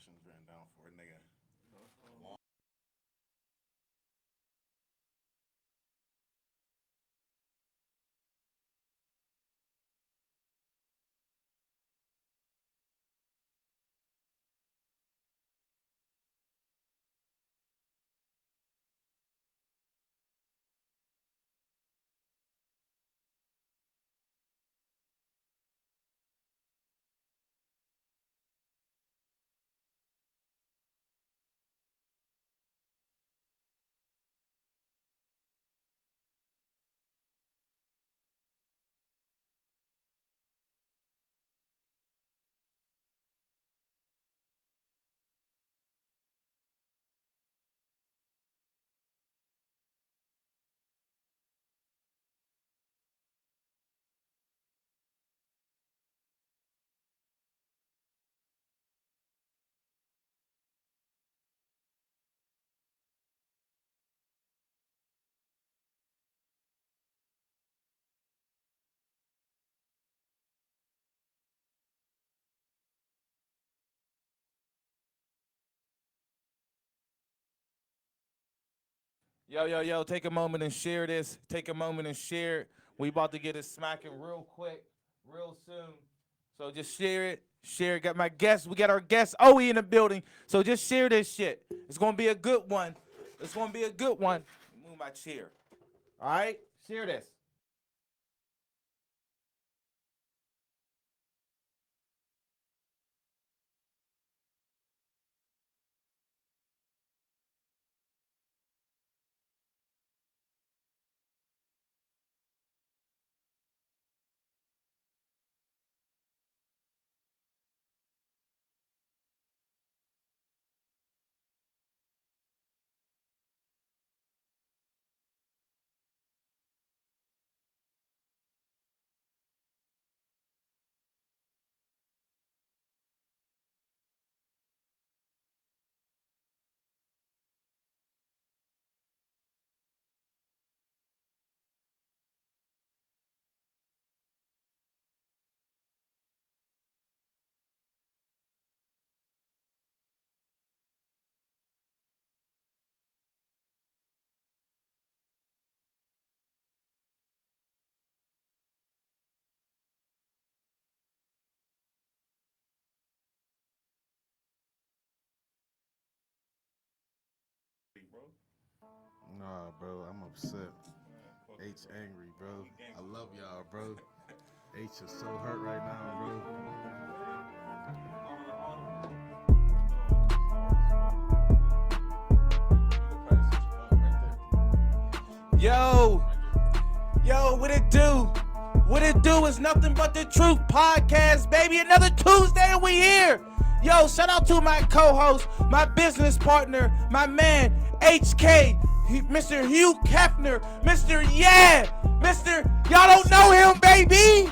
instructions written down for a nigga. Yo, take a moment and share this. Take a moment and share it. We about to get it smacking real quick, real soon. So just share it. Share it. Got my guests. We got our guest Owey in the building. So just share this shit. It's gonna be a good one. It's gonna be a good one. Move my chair. All right? Share this. Nah, bro, I'm upset. H angry, bro. I love y'all, bro. H is so hurt right now, bro. Yo, what it do? What it do is nothing but the truth podcast, baby. Another Tuesday and we here. Yo, shout out to my co-host, my business partner, my man, HK, Mr. Hugh Kefner, Mr. Yeah, Mr. Y'all don't know him, baby.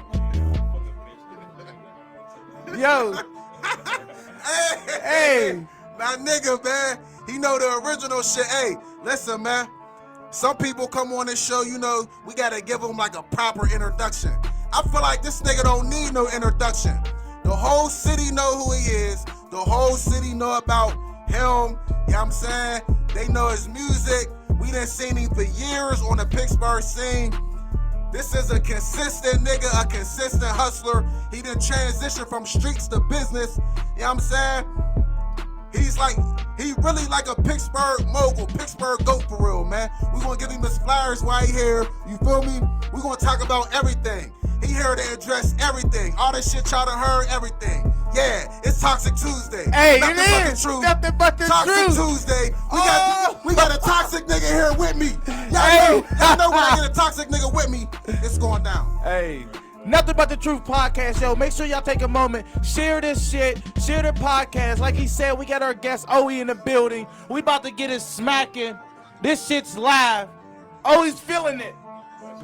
Yo. Hey. My nigga, man. He know the original shit. Hey, listen, man. Some people come on this show, you know, we gotta give them like a proper introduction. I feel like this nigga don't need no introduction. The whole city know who he is. The whole city know about him. You know what I'm saying? They know his music. We done seen him for years on the Pittsburgh scene. This is a consistent nigga, a consistent hustler. He done transitioned from streets to business. You know what I'm saying? He really like a Pittsburgh mogul, Pittsburgh goat for real, man. We gonna give him his flowers while he here. You feel me? We gonna talk about everything. He here to address everything. All this shit y'all done heard, everything. Yeah, it's Toxic Tuesday. Hey, nothing it but is. the truth. Nothing but the Toxic truth. Tuesday. Oh. We got a toxic nigga here with me. Hey. Y'all know when I get a toxic nigga with me, it's going down. Hey, nothing but the truth podcast, yo. Make sure y'all take a moment, share this shit, share the podcast. Like he said, we got our guest Owey in the building. We about to get it smacking. This shit's live. Oh, he's feeling it.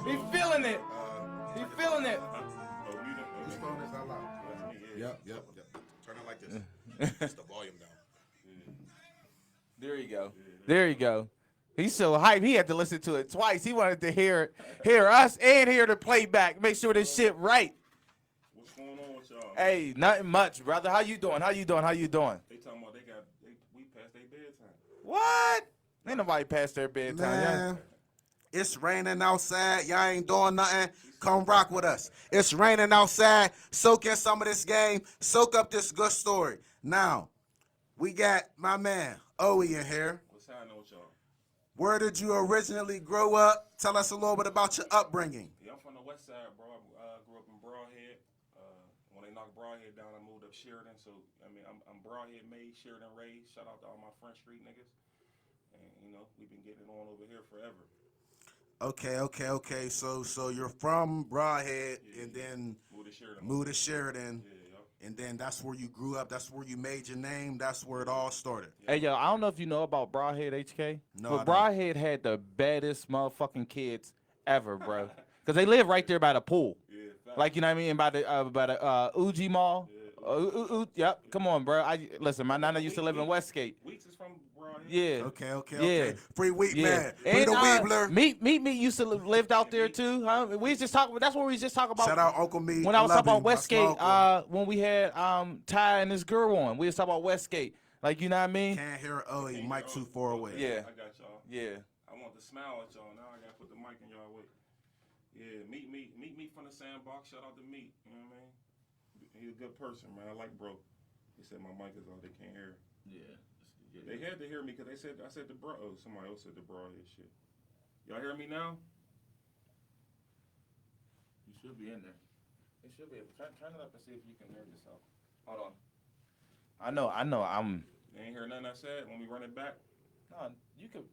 He's feeling it. He's feeling it. Whose phone is that loud? Yep. Turn it like this. It's the volume down. There you go. There you go. He's so hyped. He had to listen to it twice. He wanted to hear us and hear the playback. Make sure this shit right. What's going on with y'all? Hey, nothing much, brother. How you doing? They talking about they What? Ain't nobody past their bedtime. Man, it's raining outside. Y'all ain't doing nothing. Come rock with us. It's raining outside. Soak in some of this game. Soak up this good story. Now, we got my man, Owey, in here. What's happening with y'all? Where did you originally grow up? Tell us a little bit about your upbringing. Yeah, I'm from the west side, bro. I grew up in Broadhead. When they knocked Broadhead down, I moved up Sheridan. So, I mean, I'm Broadhead made, Sheridan raised. Shout out to all my Front Street niggas. And, you know, we've been getting it on over here forever. Okay. So you're from Broadhead and then Moved to Sheridan. Yeah. And then that's where you grew up. That's where you made your name. That's where it all started. Hey, yo, I don't know if you know about Broadhead HK. No, I but don't. Broadhead had the baddest motherfucking kids ever, bro. Because they live right there by the pool. Yeah, facts. Like, you know what I mean? By the Uji Mall. Yep. Come on, bro. Listen, my nana used to live in Westgate. Weeks is from Broadhead. Yeah. Okay. Yeah. Free Wheat Yeah. Man. Free And the Weebler. Meet used to lived out there too, huh? We was just talking. That's what we was just talking about. Shout out Uncle Me. When I was love talking about him. That's my Westgate, uncle. when we had Ty and this girl on, we was talking about Westgate. Like, you know what I mean? Can't hear Owey. Mic too far away. Yeah. I got y'all. Yeah. I want to smile at y'all. Now I got to put the mic in y'all way. Yeah, meet me from the sandbox. Shout out to Meat. You know what I mean? He's a good person, man. I like bro. He said my mic is off. They can't hear. Yeah. They had to hear me because I said the bro. Oh, somebody else said the Broadhead shit. Y'all hear me now? You should be in there. It should be. Turn it up and see if you can hear yourself. Hold on. I know. They ain't hear nothing I said when we run it back. No, you could.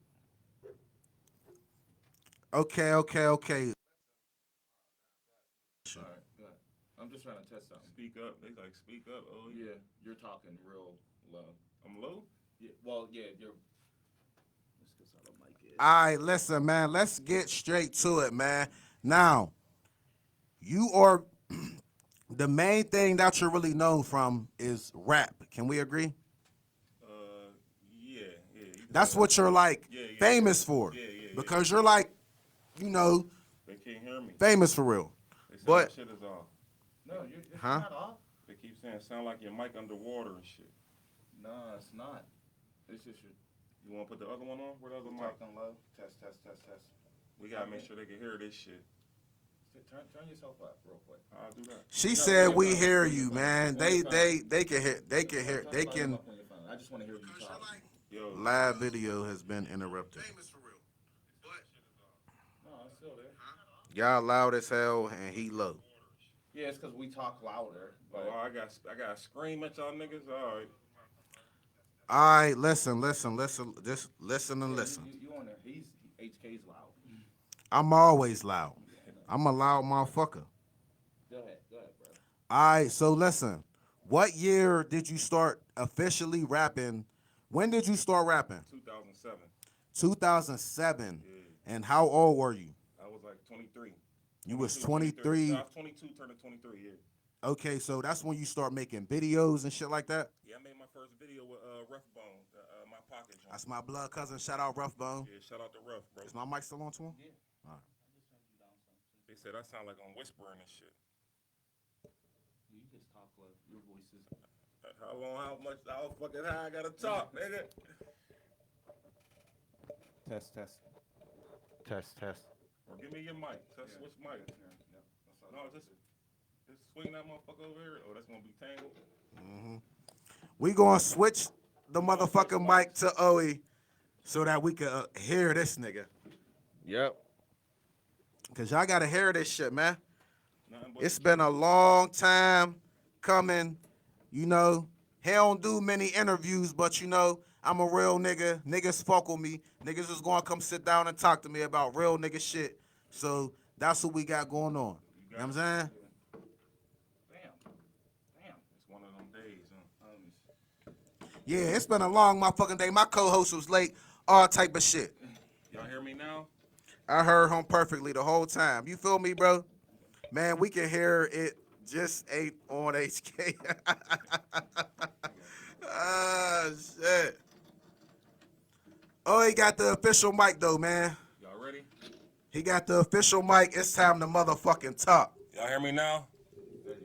Okay. All right, good. I'm just trying to test something. Speak up. They like speak up. Oh Yeah, you're talking real low. I'm low. Yeah. Well, yeah, you're. Let's get how the mic is. All right, listen, man. Let's get straight to it, man. Now, you are the main thing that you're really known from is rap. Can we agree? Yeah. That's what you're like Yeah. famous for. Yeah. Because you're like, you know, They can't hear me. famous for real. They said But- my shit is off. No, you're Huh? not off. They keep saying sound like your mic underwater and shit. No, it's not. It's just your. You want to put the other one on? Where the other mic? Talking low. Test. We gotta make sure they can hear this shit. Turn yourself up real quick. I'll do that. She said we hear you, man. They can hear. They can. I just want to hear you talk. Yo, Live video has been interrupted. No, it's still there. Y'all loud as hell and he low. Yeah, it's because we talk louder. But I got to scream at y'all niggas. All right. All right, listen. Just listen and listen. You on there? HK's loud. I'm always loud. I'm a loud motherfucker. Go ahead, bro. All right, so listen. What year did you start officially rapping? When did you start rapping? 2007. 2007. Yeah. And how old were you? I was like 23. You was 23. 23. I was 22, turning 23, yeah. Okay, so that's when you start making videos and shit like that? Yeah, I made my first video with Rough Bone, my pocket joint. That's my blood cousin. Shout out Rough Bone. Yeah, shout out to Rough, bro. Is my mic still on to him? Yeah. All right. They said I sound like I'm whispering and shit. You just talk low. Your voice is. How fucking high I gotta talk, nigga? Test. Or give me your mic. Switch mic. No, just swing that motherfucker over here. Oh, that's gonna be tangled. We gonna switch the motherfucking mic to Owey so that we can hear this nigga. Yep. Cause y'all gotta hear this shit, man. Nothing but It's been a long time coming. You know, he don't do many interviews, but you know, I'm a real nigga. Niggas fuck with me. Niggas is gonna come sit down and talk to me about real nigga shit. So that's what we got going on. You know what I'm saying? Damn. It's one of them days, huh? Yeah, it's been a long motherfucking day. My co-host was late. All type of shit. Y'all hear me now? I heard him perfectly the whole time. You feel me, bro? Man, we can hear it just ain't on HK. Ah, shit. Oh, he got the official mic, though, man. Y'all ready? He got the official mic. It's time to motherfucking talk. Y'all hear me now? There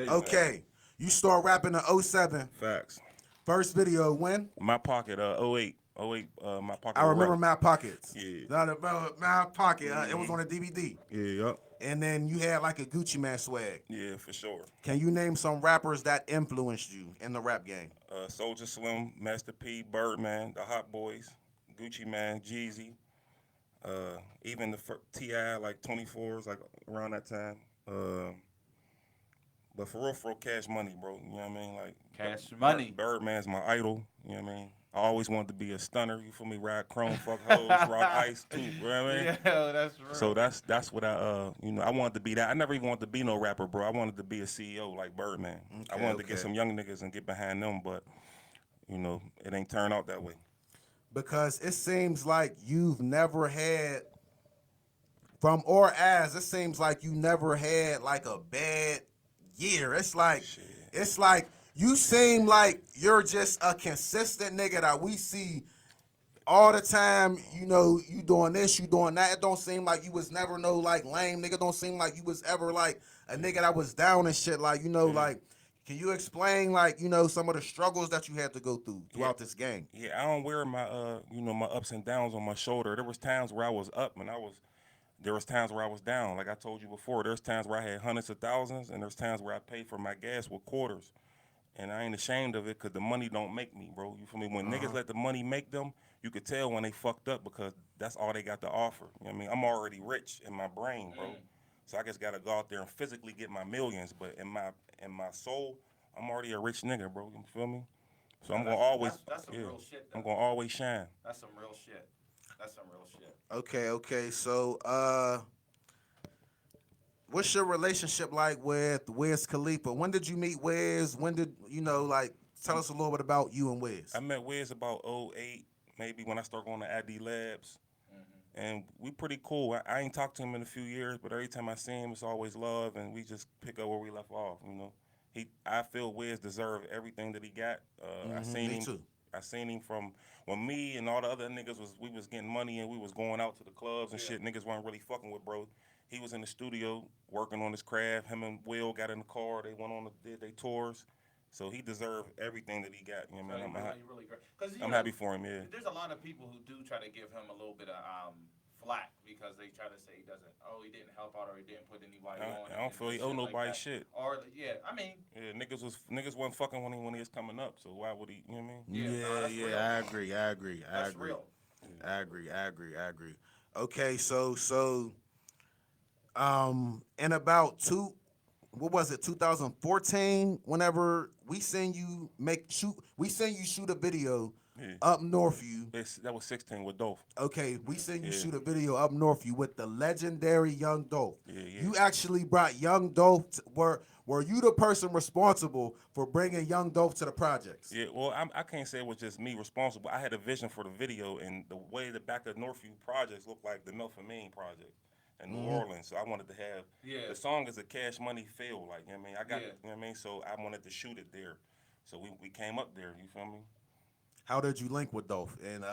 you go. Okay. You start rapping in 07. Facts. First video when? My pocket, 08. My Pocket. I remember Rough. My Pockets. Yeah. My Pocket. It was on a DVD. Yeah, yup. And then you had like a Gucci Man swag. Yeah, for sure. Can you name some rappers that influenced you in the rap game? Soldier Slim, Master P, Birdman, the Hot Boys, Gucci Man, Jeezy, even the T.I. like 24s, like around that time. But for real, Cash Money, bro. You know what I mean? Like Cash Money. Birdman's my idol. You know what I mean? I always wanted to be a stunner. You feel me? Ride chrome, fuck hoes, rock ice too. You know what I mean? Yeah, that's real. So that's what I wanted to be that. I never even wanted to be no rapper, bro. I wanted to be a CEO like Birdman. I wanted to get some young niggas and get behind them, but it ain't turned out that way. Because it seems like you've never had, it seems like you never had like a bad year. It's like you seem like you're just a consistent nigga that we see all the time. You know, you doing this, you doing that. It don't seem like you was never no like lame nigga. Don't seem like you was ever like a nigga that was down and shit. Like, like, can you explain like, some of the struggles that you had to go through throughout this game? Yeah, I don't wear my my ups and downs on my shoulder. There was times where I was up and there was times where I was down. Like I told you before, there's times where I had hundreds of thousands, and there's times where I paid for my gas with quarters. And I ain't ashamed of it because the money don't make me, bro. You feel me? When niggas let the money make them, you could tell when they fucked up because that's all they got to offer. You know what I mean? I'm already rich in my brain, bro. So I just got to go out there and physically get my millions. But in my soul, I'm already a rich nigga, bro. You feel me? So I'm going to always, that's some real shit, though. I'm going to always shine. That's some real shit. That's some real shit. Okay. So, what's your relationship like with Wiz Khalifa? When did you meet Wiz? When did, tell us a little bit about you and Wiz. I met Wiz about 08, maybe when I started going to ID Labs. And we pretty cool. I ain't talked to him in a few years, but every time I see him, it's always love, and we just pick up where we left off, I feel Wiz deserved everything that he got. I seen him from when me and all the other niggas we was getting money and we was going out to the clubs and shit. Niggas weren't really fucking with bro. He was in the studio working on his craft. Him and Will got in the car. They went on did their tours. So he deserved everything that he got. You know what I mean? Really great. I'm happy for him. Yeah. There's a lot of people who do try to give him a little bit of flack because they try to say he didn't help out or he didn't put anybody on. I don't feel he owe nobody like shit. Or I mean, niggas wasn't fucking when he was coming up. So why would he? You know what I mean? Yeah. I agree. That's real. I agree. Okay, so in about 2014, whenever we seen you shoot a video up north you. That was 16 with Dolph. Okay, we seen you shoot a video up north you with the legendary Young Dolph. Yeah. You actually brought Young Dolph. Were you the person responsible for bringing Young Dolph to the projects? Yeah, well, I can't say it was just me responsible. I had a vision for the video, and the way the back of Northview projects looked like the Melpomene project in New Orleans. So I wanted to have the song is a Cash Money feel, like, you know what I mean? I got it, you know what I mean? So I wanted to shoot it there. So we came up there, you feel me? How did you link with Dolph? And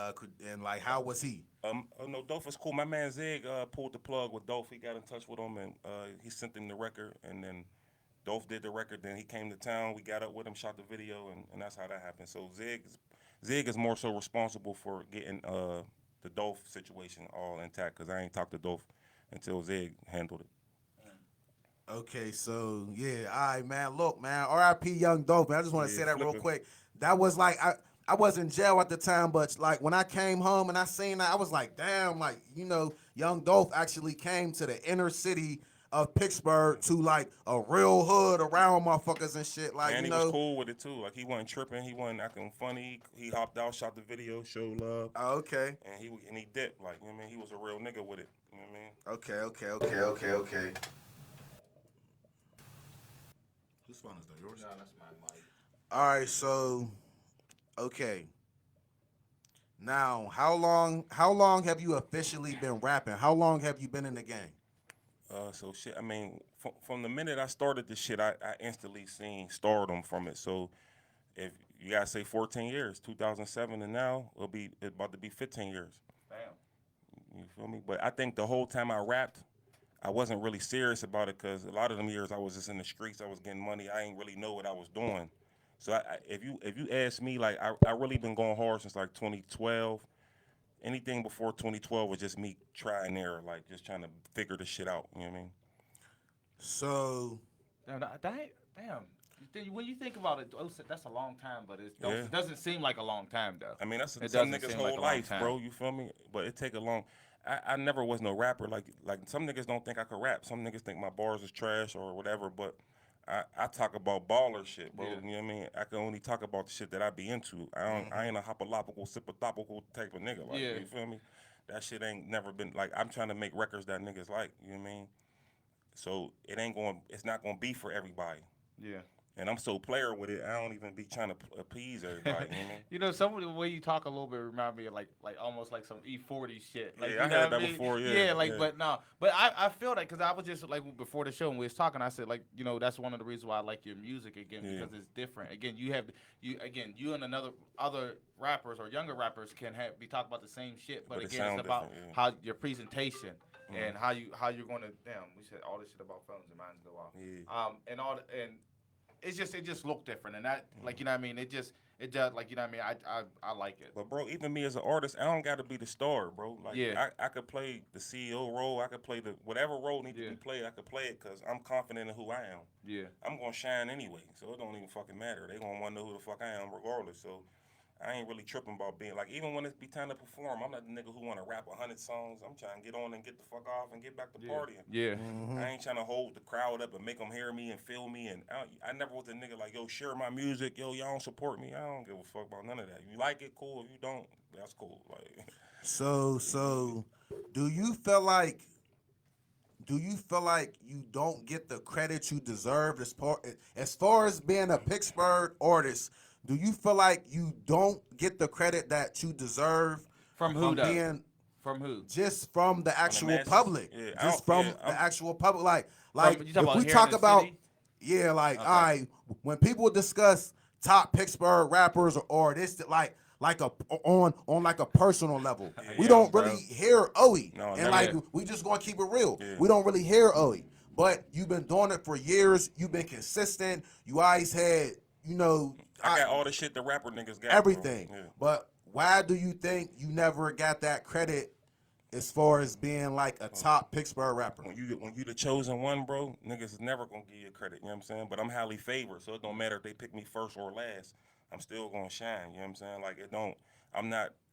like, how was he? No, Dolph was cool. My man Zig pulled the plug with Dolph. He got in touch with him, and he sent him the record, and then Dolph did the record. Then he came to town. We got up with him, shot the video, and that's how that happened. So Zig is more so responsible for getting the Dolph situation all intact, because I ain't talked to Dolph until Zig handled it. Okay, so yeah, all right, man. Look, man, R.I.P. Young Dolph, man. I just want to say that real quick. That was like, I was in jail at the time, but like when I came home and I seen that, I was like, damn, like, Young Dolph actually came to the inner city of Pittsburgh to like a real hood around motherfuckers and shit. Like, and he was cool with it too. Like, he wasn't tripping. He wasn't acting funny. He hopped out, shot the video, showed love. Oh, okay. And he dipped. Like, you know what I mean? He was a real nigga with it. You know what I mean? Okay. Whose phone is that? Yours? No, that's my mic. All right, so, okay. Now, how long have you officially been rapping? How long have you been in the game? So shit, I mean, from the minute I started this shit, I instantly seen stardom from it. So if you gotta say 14 years, 2007 and now, it's about to be 15 years. Damn. You feel me? But I think the whole time I rapped, I wasn't really serious about it, because a lot of them years I was just in the streets, I was getting money, I ain't really know what I was doing. So if you ask me, like I really been going hard since like 2012. Anything before 2012 was just me trying and error, like just trying to figure the shit out. You know what I mean? So Damn. When you think about it, that's a long time, but Yeah. it doesn't seem like a long time though. I mean, that's It some doesn't niggas' seem whole like a long life, time. bro. You feel me? But it take a long. I never was no rapper. Like some niggas don't think I could rap. Some niggas think my bars is trash or whatever. But I talk about baller shit, bro. Yeah. You know what I mean? I can only talk about the shit that I be into. I ain't a hopalopical, sipatopical type of nigga. Like, Yeah. you feel me? That shit ain't never been like. I'm trying to make records that niggas like. You know what I mean? So it's not gonna be for everybody. Yeah. And I'm so player with it, I don't even be trying to appease everybody. You know what I mean? You know, some of the way you talk a little bit remind me of like almost like some E40 shit. Like, Yeah, you I know heard what that mean? before, yeah, like, yeah. but no, but I feel that because I was just like before the show when we was talking, I said like, you know, that's one of the reasons why I like your music again Yeah. because it's different. Again, you and other rappers or younger rappers can be talking about the same shit, but But it again, it's sound about different, yeah. how your presentation. And how you're going to we said all this shit about phones and mine's go off. Yeah. And it just looked different and that like you know what I mean it does like you know what I mean I like it. But bro, even me as an artist, I don't got to be the star, bro. Like Yeah. I could play the CEO role, I could play the whatever role needs to be played, I could play it because I'm confident in who I am. Yeah. I'm gonna shine anyway, so it don't even fucking matter. They gonna want to know who the fuck I am regardless. So I ain't really tripping about being like even when it be time to perform, I'm not the nigga who want to rap 100 songs. I'm trying to get on and get the fuck off and get back to partying. Yeah. I ain't trying to hold the crowd up and make them hear me and feel me. And I never was a nigga like, yo, share my music. Yo, y'all don't support me. I don't give a fuck about none of that. If you like it, cool. If you don't, that's cool. Like, so do you feel like you don't get the credit you deserve as far as being a Pittsburgh artist? Do you feel like you don't get the credit that you deserve From who though? being From who? just from the actual masses? public? Yeah, Just from the actual public. Like You talking if about we here in talk the about city? yeah, like Okay. all right, when people discuss top Pittsburgh rappers or this like on like a personal level, we don't bro. really hear Owey, No, and never. like we just gonna keep it real. Yeah. We don't really hear Owey, but you've been doing it for years. You've been consistent. You always had, you know, I got all the shit the rapper niggas got. everything. Bro. Yeah. But why do you think you never got that credit as far as being like a top Pittsburgh rapper? When you the chosen one, bro, niggas is never gonna give you credit. You know what I'm saying? But I'm highly favored, so it don't matter if they pick me first or last. I'm still gonna shine. You know what I'm saying? Like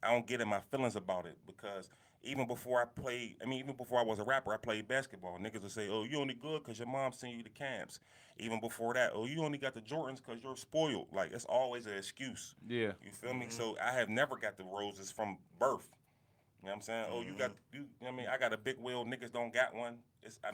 I don't get in my feelings about it because even before I was a rapper, I played basketball. Niggas would say, oh, you only good because your mom sent you to camps. Even before that, oh, you only got the Jordans because you're spoiled. Like, it's always an excuse. Yeah. You feel me? So I have never got the roses from birth. You know what I'm saying? Oh, you know what I mean? I got a big wheel, niggas don't got one.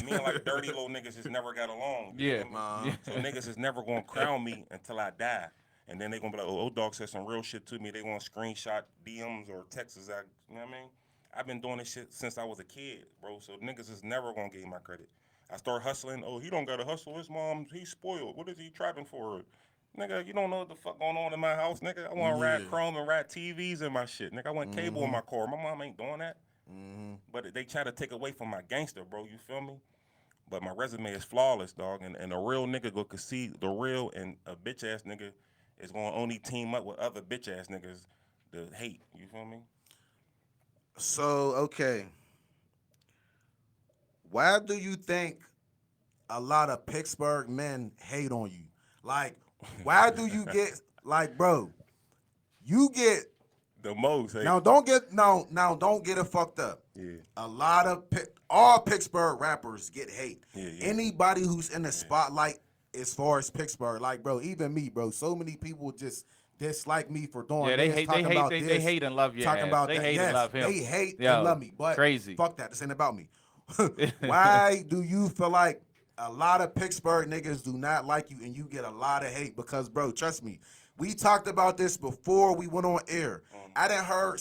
Me and like dirty little niggas just never got along. You Yeah. feel me? So niggas is never gonna crown me until I die. And then they gonna be like, oh, O-Dog said some real shit to me. They gonna screenshot DMs or texts. You know what I mean? I've been doing this shit since I was a kid, bro. So niggas is never gonna give me my credit. I start hustling. Oh, he don't gotta hustle. His mom, he's spoiled. What is he trapping for? Nigga, you don't know what the fuck going on in my house, nigga. I want to ride Chrome and ride TVs in my shit. Nigga, I want cable in my car. My mom ain't doing that. But they try to take away from my gangster, bro. You feel me? But my resume is flawless, dog. And a real nigga go see the real, and a bitch ass nigga is gonna only team up with other bitch ass niggas to hate. You feel me? So, okay. Why do you think a lot of Pittsburgh men hate on you? Like, why do you get, like, bro, you get, The most. Hey. now don't get it fucked up. Yeah. A lot of, all Pittsburgh rappers get hate. Yeah. Anybody who's in the spotlight as far as Pittsburgh, like, bro, even me, bro, so many people just dislike me for doing Yeah, this, they hate and love you. talking about they that. hate Yes, and love him. they hate Yo, and love me, but crazy. fuck that. This ain't about me. Why do you feel like a lot of Pittsburgh niggas do not like you and you get a lot of hate? Because, bro, trust me, we talked about this before we went on air. I done heard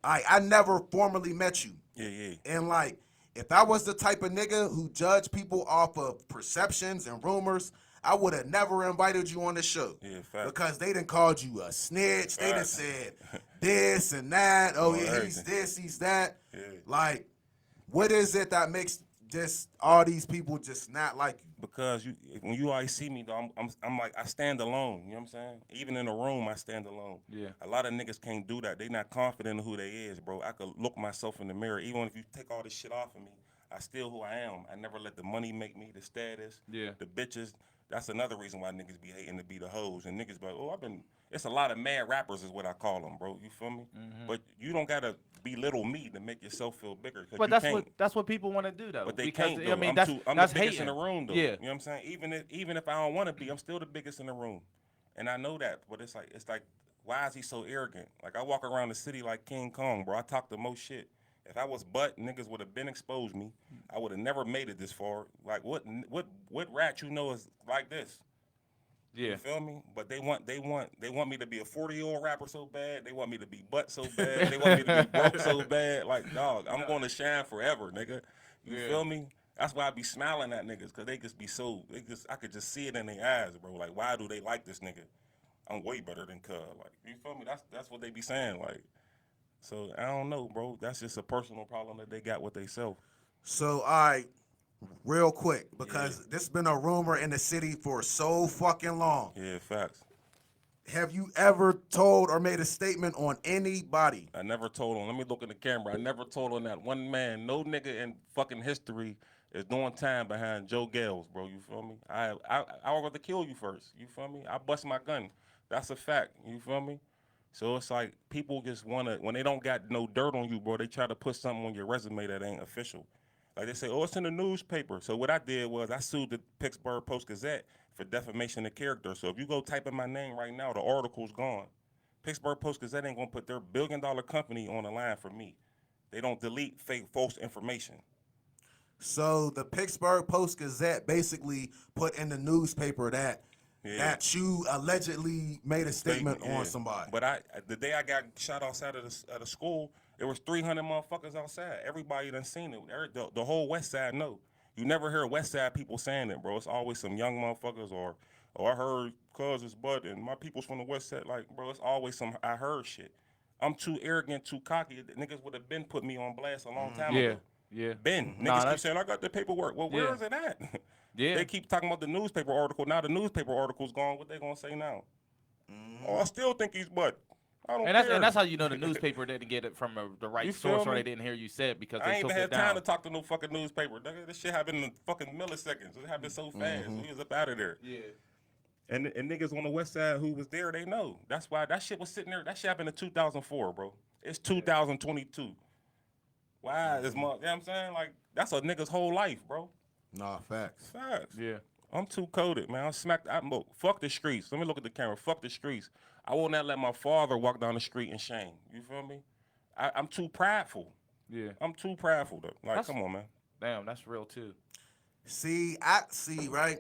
I never formally met you. Yeah. And like, if I was the type of nigga who judged people off of perceptions and rumors, I would have never invited you on the show. Yeah, fact. Because they done called you a snitch. They done Fact. said this and that. Oh, yeah, he's everything. this, he's that. Yeah. Like, what is it that makes just all these people just not like you? because when you always see me though, I'm like I stand alone. You know what I'm saying? Even in the room, I stand alone. Yeah. A lot of niggas can't do that. They not confident in who they is, bro. I could look myself in the mirror. Even if you take all this shit off of me, I still who I am. I never let the money make me, the status, the bitches. That's another reason why niggas be hating to be the hoes. And niggas be like, oh, it's a lot of mad rappers is what I call them, bro. You feel me? But you don't gotta belittle me to make yourself feel bigger. But that's what people want to do though. But they because, can't. Though. I mean, I'm that's the biggest hating. in the room, though. Yeah. You know what I'm saying? Even if I don't want to be, I'm still the biggest in the room, and I know that. But it's like, why is he so arrogant? Like I walk around the city like King Kong, bro. I talk the most shit. If I was butt, niggas would have been exposed me. I would have never made it this far. Like what rat you know is like this? Yeah. You feel me? But they want me to be a 40-year-old rapper so bad. They want me to be butt so bad. They want me to be broke so bad. Like, dog, I'm going to shine forever, nigga. You feel me? That's why I be smiling at niggas, because they just be I could just see it in their eyes, bro. Like, why do they like this nigga? I'm way better than Cuz. Like, you feel me? That's what they be saying. Like, so I don't know, bro. That's just a personal problem that they got with themselves. So, all right, real quick, because this been a rumor in the city for so fucking long. Yeah, facts. Have you ever told or made a statement on anybody? I never told on. Let me look in the camera. I never told on that one man. No nigga in fucking history is doing time behind Joe Gales, bro. You feel me? I would rather kill you first. You feel me? I bust my gun. That's a fact. You feel me? So it's like people just wanna, when they don't got no dirt on you, bro, they try to put something on your resume that ain't official. Like they say, oh, it's in the newspaper. So what I did was I sued the Pittsburgh Post-Gazette for defamation of character. So if you go type in my name right now, the article's gone. Pittsburgh Post-Gazette ain't gonna put their billion-dollar company on the line for me. They don't delete fake, false information. So the Pittsburgh Post-Gazette basically put in the newspaper that you allegedly made a statement on somebody. But the day I got shot outside of the school, there was 300 motherfuckers outside. Everybody done seen it. The whole West Side know. You never hear West Side people saying it, bro. It's always some young motherfuckers or I heard cuz it's Bud and my people's from the West Side. Like, bro, it's always some I heard shit. I'm too arrogant, too cocky. Niggas would have been put me on blast a long time ago. Yeah. Niggas keep saying, I got the paperwork. Well, where is it at? Yeah. They keep talking about the newspaper article. Now the newspaper article's gone. What they gonna say now? Oh, I still think he's Bud. I don't care. And that's how you know the newspaper didn't get it from the right source, or they didn't hear you say it because they I ain't took even it had down. time to talk to no fucking newspaper. This shit happened in fucking milliseconds. It happened so fast. We was up out of there. Yeah. And niggas on the West Side who was there, they know. That's why that shit was sitting there. That shit happened in 2004, bro. It's 2022. Why is you know what I'm saying? Like, that's a nigga's whole life, bro. Nah, facts. Facts. Yeah. I'm too coded, man. Fuck the streets. Let me look at the camera. Fuck the streets. I will not let my father walk down the street in shame. You feel me? I'm too prideful. Yeah. I'm too prideful, though. Like, come on, man. Damn, that's real, too. See, right?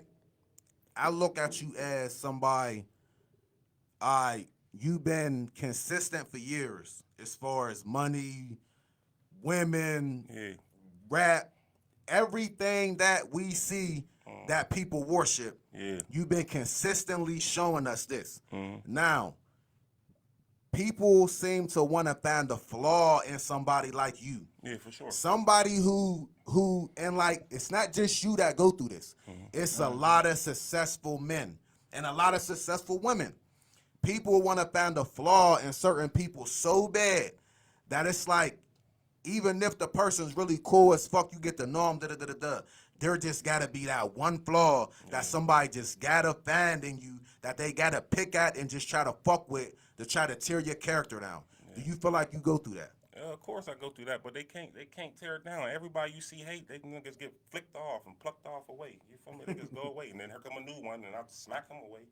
I look at you as somebody, you've been consistent for years as far as money, women, rap, everything that we see that people worship. Yeah. You've been consistently showing us this. Now, people seem to want to find a flaw in somebody like you. Yeah, for sure. Somebody who and like, it's not just you that go through this. It's a lot of successful men and a lot of successful women. People want to find a flaw in certain people so bad that it's like, even if the person's really cool as fuck, you get to know them, there just gotta be that one flaw that somebody just gotta find in you that they gotta pick at and just try to fuck with to try to tear your character down. Do you feel like you go through that? Of course I go through that, but they can't tear it down. Everybody you see hate, they niggas get flicked off and plucked off away. You feel me? They just go away, and then here come a new one, and I smack them away.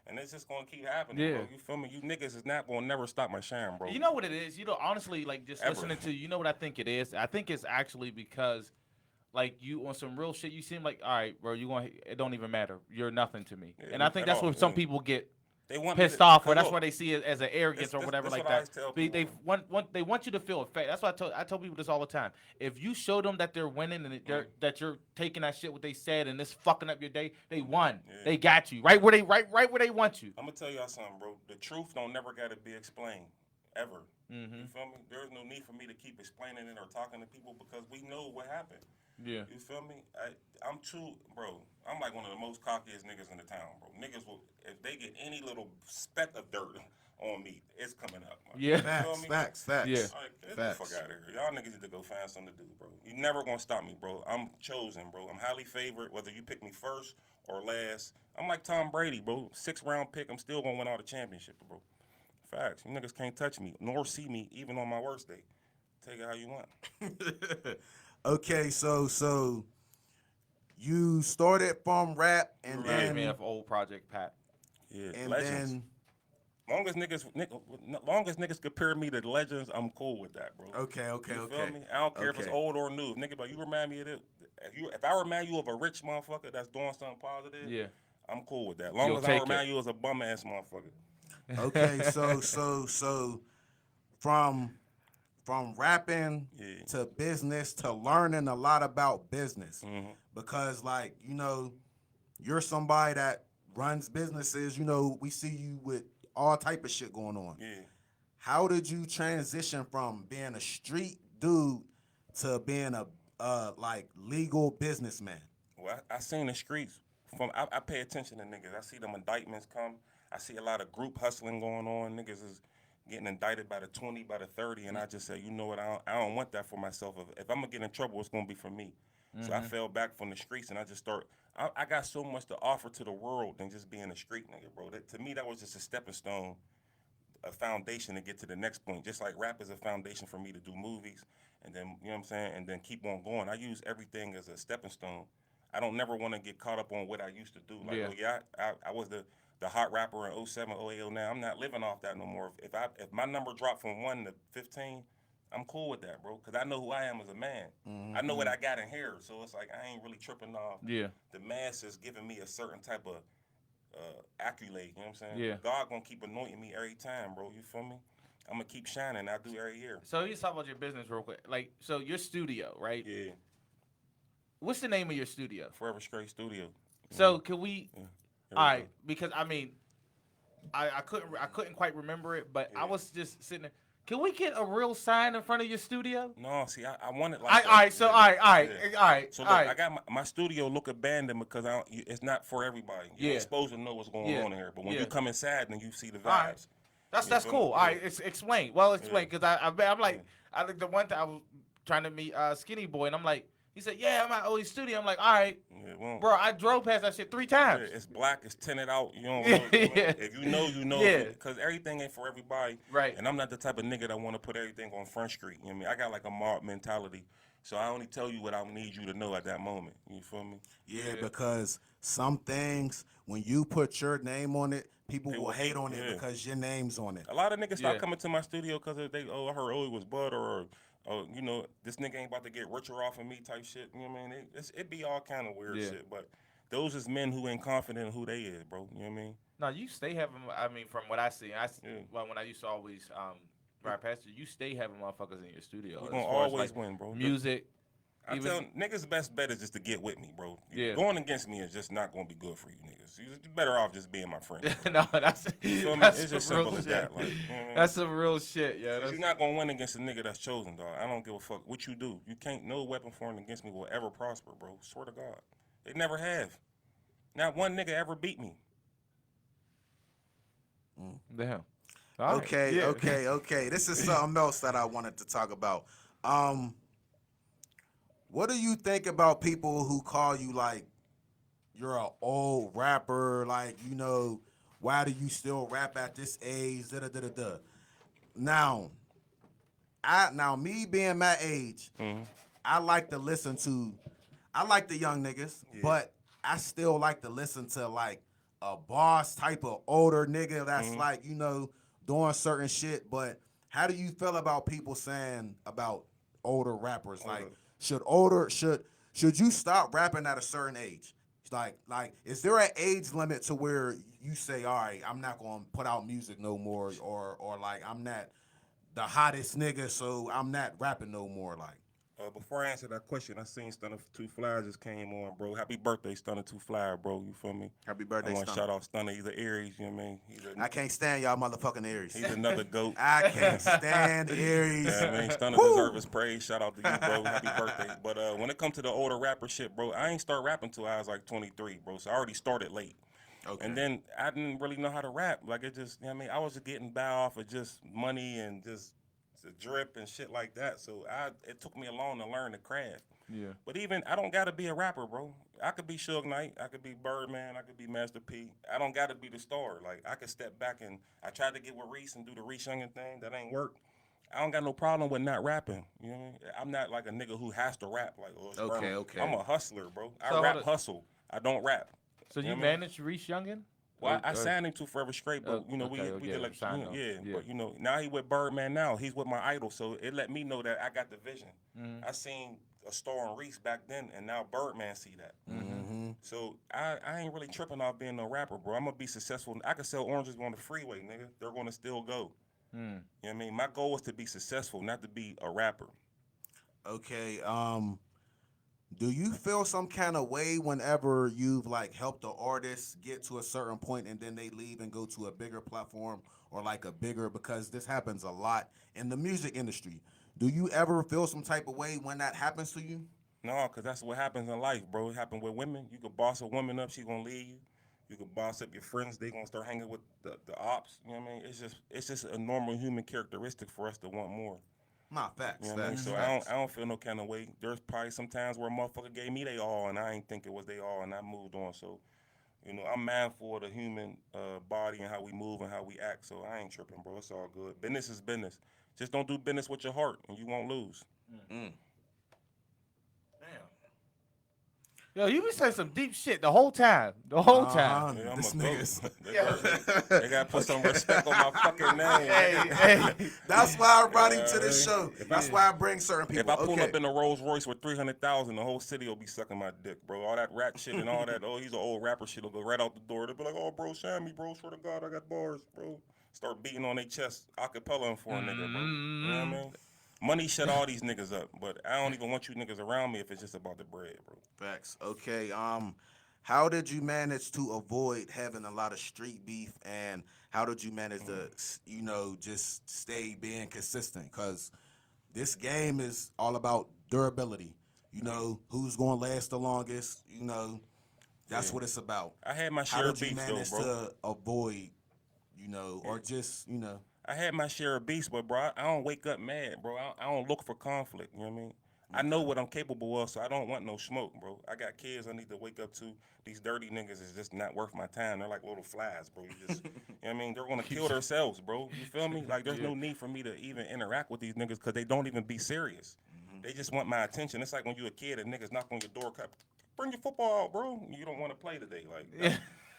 And it's just gonna keep happening, bro. You feel me? You niggas is not gonna never stop my shine, bro. You know what it is? You know, honestly, like, just listening to you know what I think it is? I think it's actually because, like, you on some real shit, you seem like, all right, bro, it don't even matter. You're nothing to me. And I think that's where some people get pissed off, or that's why they see it as an arrogance or whatever like that. They want you to feel affected. That's why I tell people this all the time. If you show them that they're winning and that you're taking that shit what they said and it's fucking up your day, they won. They got you right where they want you. I'm gonna tell y'all something, bro. The truth don't never gotta be explained ever. You feel me? There's no need for me to keep explaining it or talking to people because we know what happened. Yeah. You feel me? I'm too, bro. I'm like one of the most cockiest niggas in the town, bro. Niggas will, if they get any little speck of dirt on me, it's coming up. Man. Yeah. You feel Facts, me? facts, facts. Yeah. Like, get the Facts. fuck out of here. Y'all niggas need to go find something to do, bro. You never gonna stop me, bro. I'm chosen, bro. I'm highly favored, whether you pick me first or last. I'm like Tom Brady, bro. 6th round pick. I'm still gonna win all the championships, bro. Facts. You niggas can't touch me nor see me even on my worst day. Take it how you want. Okay, so you started from rap and Reminds then me of old Project Pat. Yeah, and legends. then Long as niggas compare me to the legends, I'm cool with that, bro. okay. You feel me? I don't care if it's Okay. old or new. Nigga, but you remind me of this. If I remind you of a rich motherfucker that's doing something positive, Yeah. I'm cool with that. Long You'll as I take remind it. you as a bum ass motherfucker. Okay, so from rapping Yeah. to business to learning a lot about business Mhm. because like you're somebody that runs businesses. We see you with all type of shit going on. Yeah. How did you transition from being a street dude to being a like legal businessman? Well, I seen the streets. I pay attention to niggas. I see them indictments come. I see a lot of group hustling going on. Niggas is getting indicted by the 20, by the 30, and I just say, you know what? I don't want that for myself. If I'm gonna get in trouble, it's gonna be for me. So I fell back from the streets, and I just start. I got so much to offer to the world than just being a street nigga, bro. To me, that was just a stepping stone, a foundation to get to the next point. Just like rap is a foundation for me to do movies, and then you know what I'm saying, and then keep on going. I use everything as a stepping stone. I don't never want to get caught up on what I used to do. Like, I was the hot rapper in 07, 08, 09. I'm not living off that no more. If my number dropped from 1 to 15, I'm cool with that, bro. Because I know who I am as a man. I know what I got in here. So it's like I ain't really tripping off the masses giving me a certain type of accolade. You know what I'm saying? Yeah. God gonna keep anointing me every time, bro. You feel me? I'm gonna keep shining. I do every year. So you talk about your business real quick. Like, so your studio, right? Yeah. What's the name of your studio? Forever Straight Studio. So can we? Yeah. All right, because I mean, I couldn't quite remember it, but I Yeah. was just sitting there. Can we get a real sign in front of your studio? No, see, I want it All like right, that. so Yeah. all right. So all look, right. I got my studio look abandoned because it's not for everybody. You're Yeah. not supposed to know what's going Yeah. on in here. But when Yeah. you come inside, then you see the vibes. All right. That's You feel cool. me? All right, Yeah. explain. Well, explain, Yeah. because I'm like, I think the one time I was trying to meet Skinny Boy, and I'm like, he said, yeah, I'm at Owey studio. I'm like, all right, Yeah, well, bro, I drove past that shit 3 yeah, times. it's black, it's tinted out. You don't Yeah. know. If you know, you know. Yeah. Because everything ain't for everybody. Right. And I'm not the type of nigga that want to put everything on Front Street. You know what I mean? I got like a mob mentality. So I only tell you what I need you to know at that moment. You feel me? Yeah, because some things when you put your name on it, people will hate on it yeah. because your name's on it. A lot of niggas start Yeah. coming to my studio because I heard Owey was Bud or you know, this nigga ain't about to get richer off of me type shit. You know what I mean? It be all kind of weird Yeah. shit. But those is men who ain't confident in who they is, bro. You know what I mean? No, you stay having. I mean, from what I see, Yeah. well, when I used to always ride past you stay having motherfuckers in your studio. We as gonna far as, always like, win, bro. music. I even- tell niggas best bet is just to get with me, bro. Yeah. Going against me is just not gonna be good for you niggas. You're better off just being my friend. No, that's You feel me? that's It's just some real simple as shit. that. Like, you know what I mean? That's some real shit, yeah. You're not gonna win against a nigga that's chosen, dog. I don't give a fuck what you do. You can't. No weapon formed against me will ever prosper, bro. Swear to God, they never have. Not one nigga ever beat me. Damn. All right, Okay, yeah. okay. This is something else that I wanted to talk about. What do you think about people who call you like you're an old rapper? Like, why do you still rap at this age? Da da da da da. Now, me being my age, I like to listen to. I like the young niggas, but I still like to listen to like a boss type of older nigga that's like, doing certain shit. But how do you feel about people saying about older rappers? Like, should you stop rapping at a certain age? Like, is there an age limit to where you say, all right, I'm not gonna put out music no more, or like I'm not the hottest nigga, so I'm not rapping no more? Like, Before I answer that question, I seen Stunner 2 Fly just came on, bro. Happy birthday, Stunner 2 Fly, bro. You feel me? Happy birthday, I want to Stunner. shout out Stunner. He's an Aries, you know what I mean? I can't stand y'all motherfucking Aries. He's another goat. I can't stand Aries. Yeah, I mean, Stunner Woo! deserves his praise. Shout out to you, bro. Happy birthday. But when it comes to the older rapper shit, bro, I ain't start rapping till I was like 23, bro. So I already started late. Okay. And then I didn't really know how to rap. Like, it just, you know what I mean? I was just getting by off of just money and just the drip and shit like that. So it took me long to learn the craft. Yeah. But even, I don't got to be a rapper, bro. I could be Suge Knight. I could be Birdman. I could be Master P. I don't got to be the star. Like, I could step back and I tried to get with Reese and do the Reese Youngin thing. That ain't work. I don't got no problem with not rapping. You know what I mean? I'm not like a nigga who has to rap. Like, oh, it's Birdman. Okay. I'm a hustler, bro. I So rap hold on. hustle. I don't rap. So you know what I mean? managed Reese Youngin? Well, I signed him to Forever Straight, but you know we did like signed him. yeah. But you know now he with Birdman now. He's with my idol, so it let me know that I got the vision. I seen a star on Reese back then, and now Birdman see that. So I ain't really tripping off being no rapper, bro. I'm gonna be successful. I could sell oranges on the freeway, nigga. They're gonna still go. You know what I mean? My goal is to be successful, not to be a rapper. Okay. Do you feel some kind of way whenever you've like helped an artist get to a certain point and then they leave and go to a bigger platform or like a bigger, because this happens a lot in the music industry. Do you ever feel some type of way when that happens to you? No, because that's what happens in life, bro. It happens with women. You could boss a woman up, she gonna leave you. You could boss up your friends, they gonna start hanging with the ops. You know what I mean? It's just a normal human characteristic for us to want more. Nah, facts. You know what I mean? Facts. So facts. I don't feel no kind of way. There's probably some times where a motherfucker gave me they all and I ain't think it was they all and I moved on. So, you know, I'm mindful of the human body and how we move and how we act. So I ain't tripping, bro. It's all good. Business is business. Just don't do business with your heart and you won't lose. Damn. Yo, you been saying some deep shit the whole time. The whole time. Yeah, I'm This a nigga's. goat. They gotta put some respect on my fucking name. Hey. That's why I brought him to this show. That's why I bring certain people. If I pull okay. up in a Rolls Royce with 300,000, the whole city will be sucking my dick, bro. All that rap shit and all that, oh, he's an old rapper shit will go right out the door. They'll be like, oh, bro, Sammy, bro, swear to God, I got bars, bro. Start beating on their chest, acapella for a nigga, bro. You know what I mean? Money shut all these niggas up, but I don't even want you niggas around me if it's just about the bread, bro. Facts. Okay. How did you manage to avoid having a lot of street beef, and how did you manage to, you know, just stay being consistent? Because this game is all about durability. You know, who's going to last the longest. You know, that's what it's about. I had my How share of did you beef, though, manage bro. to avoid, you know, or just, you know? I had my share of beefs, but, bro, I don't wake up mad, bro. I don't look for conflict, you know what I mean? I know what I'm capable of, so I don't want no smoke, bro. I got kids I need to wake up to. These dirty niggas is just not worth my time. They're like little flies, bro. You just, you know what I mean? They're gonna kill themselves, bro. You feel me? Like, there's no need for me to even interact with these niggas because they don't even be serious. They just want my attention. It's like when you a kid and niggas knock on your door, bring your football out, bro. You don't want to play today. Like,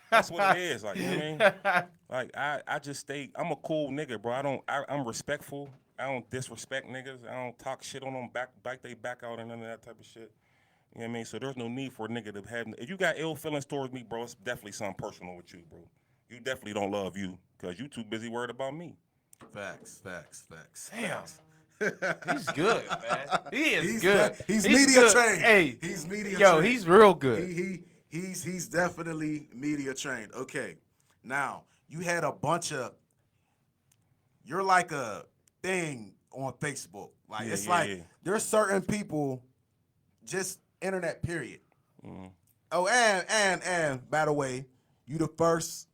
that's what it is. Like, you know what I mean? Like, I just stay, I'm a cool nigga, bro. I'm respectful. I don't disrespect niggas. I don't talk shit on them, bite they back out and none of that type of shit. You know what I mean? So there's no need for a nigga to have, if you got ill feelings towards me, bro, it's definitely something personal with you, bro. You definitely don't love you because you too busy worried about me. Facts. Damn. He's good, man. He is He's good. He's media good. trained. Hey, He's media yo, trained. he's real good. He's definitely media trained. Okay. Now, you had a bunch of, you're like a thing on Facebook. Like, it's like there's certain people, just internet period. Oh, and by the way, you the first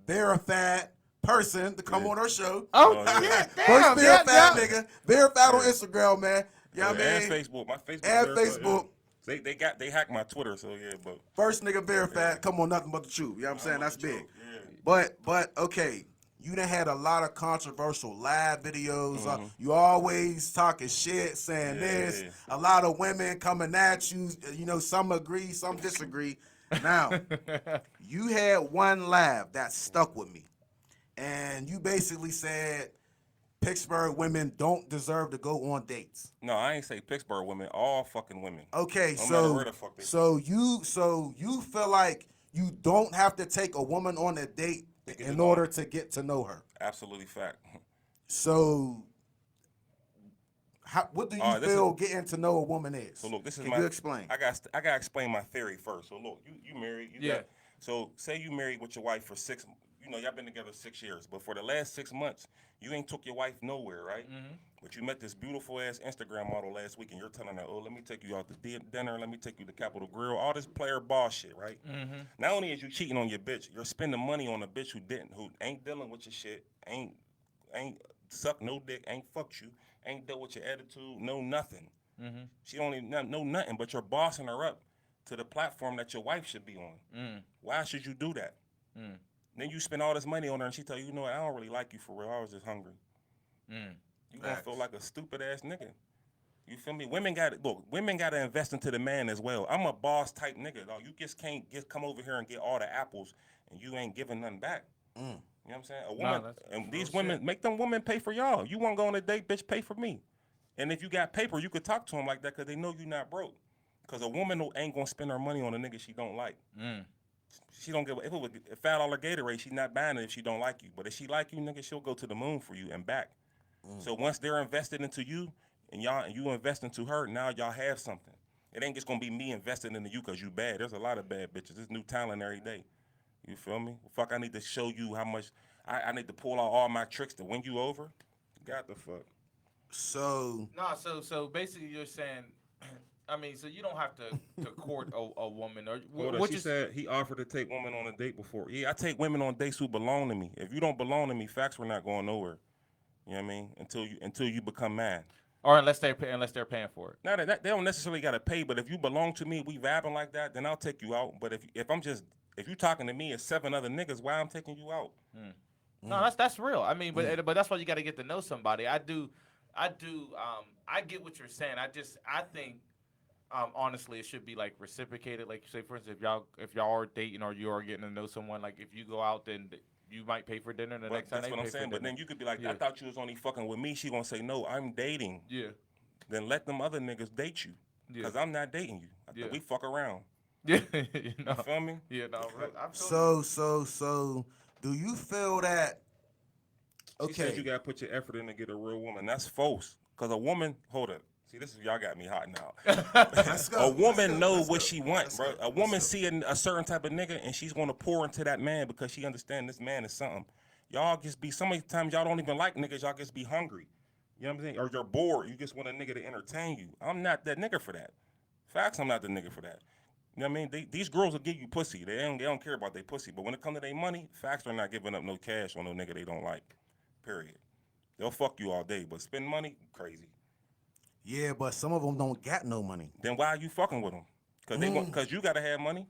verified person to come on our show. Oh, yeah. yeah, First damn. verified nigga. Verified on Instagram, man. You know what I And mean? Facebook. My Facebook. And verified, Facebook. Yeah. They hacked my Twitter, so yeah, but First nigga verified, come on, nothing but the truth. You know what I'm saying? That's big. Yeah. But okay, you done had a lot of controversial live videos. You always talking shit, saying this. A lot of women coming at you. You know, some agree, some disagree. Now, you had one live that stuck with me. And you basically said Pittsburgh women don't deserve to go on dates. No, I ain't say Pittsburgh women. All fucking women. Okay, No matter where the fuck they so you feel like you don't have to take a woman on a date in order to get to know her. Absolutely fact. So What do you This feel getting to know a woman is? So look, this is Can my. you explain? I gotta explain my theory first. So look, you married. You Yeah. got. So say you married with your wife for 6. You know, y'all been together 6 years, but for the last 6 months, you ain't took your wife nowhere, right? Mm-hmm. But you met this beautiful ass Instagram model last week, and you're telling her, "Oh, let me take you out to dinner. Let me take you to Capitol Grill." All this player ball shit, right? Mm-hmm. Not only is you cheating on your bitch, you're spending money on a bitch who ain't dealing with your shit, ain't sucked no dick, ain't fucked you, ain't dealt with your attitude, no nothing. Mm-hmm. She don't even know nothing, but you're bossing her up to the platform that your wife should be on. Why should you do that? Then you spend all this money on her, and she tell you, you know what, I don't really like you for real. I was just hungry. You gonna feel like a stupid ass nigga. You feel me? Women gotta invest into the man as well. I'm a boss type nigga, dog. You just can't come over here and get all the apples, and you ain't giving nothing back. You know what I'm saying? A woman, and these women, make them women pay for y'all. You want to go on a date, bitch, pay for me. And if you got paper, you could talk to them like that because they know you not broke. Because a woman ain't going to spend her money on a nigga she don't like. She don't give a, if it was a $5 Gatorade, she not buying it if she don't like you. But if she like you, nigga, she'll go to the moon for you and back. So once they're invested into you and you invest into her, now y'all have something. It ain't just going to be me investing into you because you bad. There's a lot of bad bitches. There's new talent every day. You feel me? Fuck, I need to show you how much, I need to pull out all my tricks to win you over. Got the fuck. So So basically you're saying, I mean, so you don't have to court a woman or She said he offered to take women on a date before. Yeah, I take women on dates who belong to me. If you don't belong to me, facts, we're not going nowhere. You know what I mean? Until you become mine. or unless they're paying for it. Now that they don't necessarily gotta pay, but if you belong to me, we vibing like that, then I'll take you out. But if you talking to me as 7 other niggas, why I'm taking you out? No, that's real. I mean, but that's why you got to get to know somebody. I get what you're saying. I think honestly, it should be like reciprocated. Like say, for instance, if y'all are dating or you are getting to know someone, like if you go out, then you might pay for dinner. The next time That's what I'm saying. But then you could be like, I thought you was only fucking with me. She gonna say, no, I'm dating. Yeah. Then let them other niggas date you. Because I'm not dating you. We fuck around. Yeah. You feel me? Yeah, no. So do you feel that? Okay. She said you gotta put your effort in to get a real woman. That's false. Cause a woman, hold up. See, this is y'all got me hot now. A woman know what she wants, bro. A woman see a certain type of nigga and she's gonna pour into that man because she understand this man is something. Y'all just be, so many times y'all don't even like niggas, y'all just be hungry. You know what I'm saying? Or you're bored, you just want a nigga to entertain you. I'm not that nigga for that. Facts, I'm not the nigga for that. You know what I mean? These girls will give you pussy. They don't care about their pussy. But when it comes to their money, facts are not giving up no cash on no nigga they don't like. Period. They'll fuck you all day, but spend money, crazy. Yeah, but some of them don't got no money. Then why are you fucking with them? Cause you gotta have money.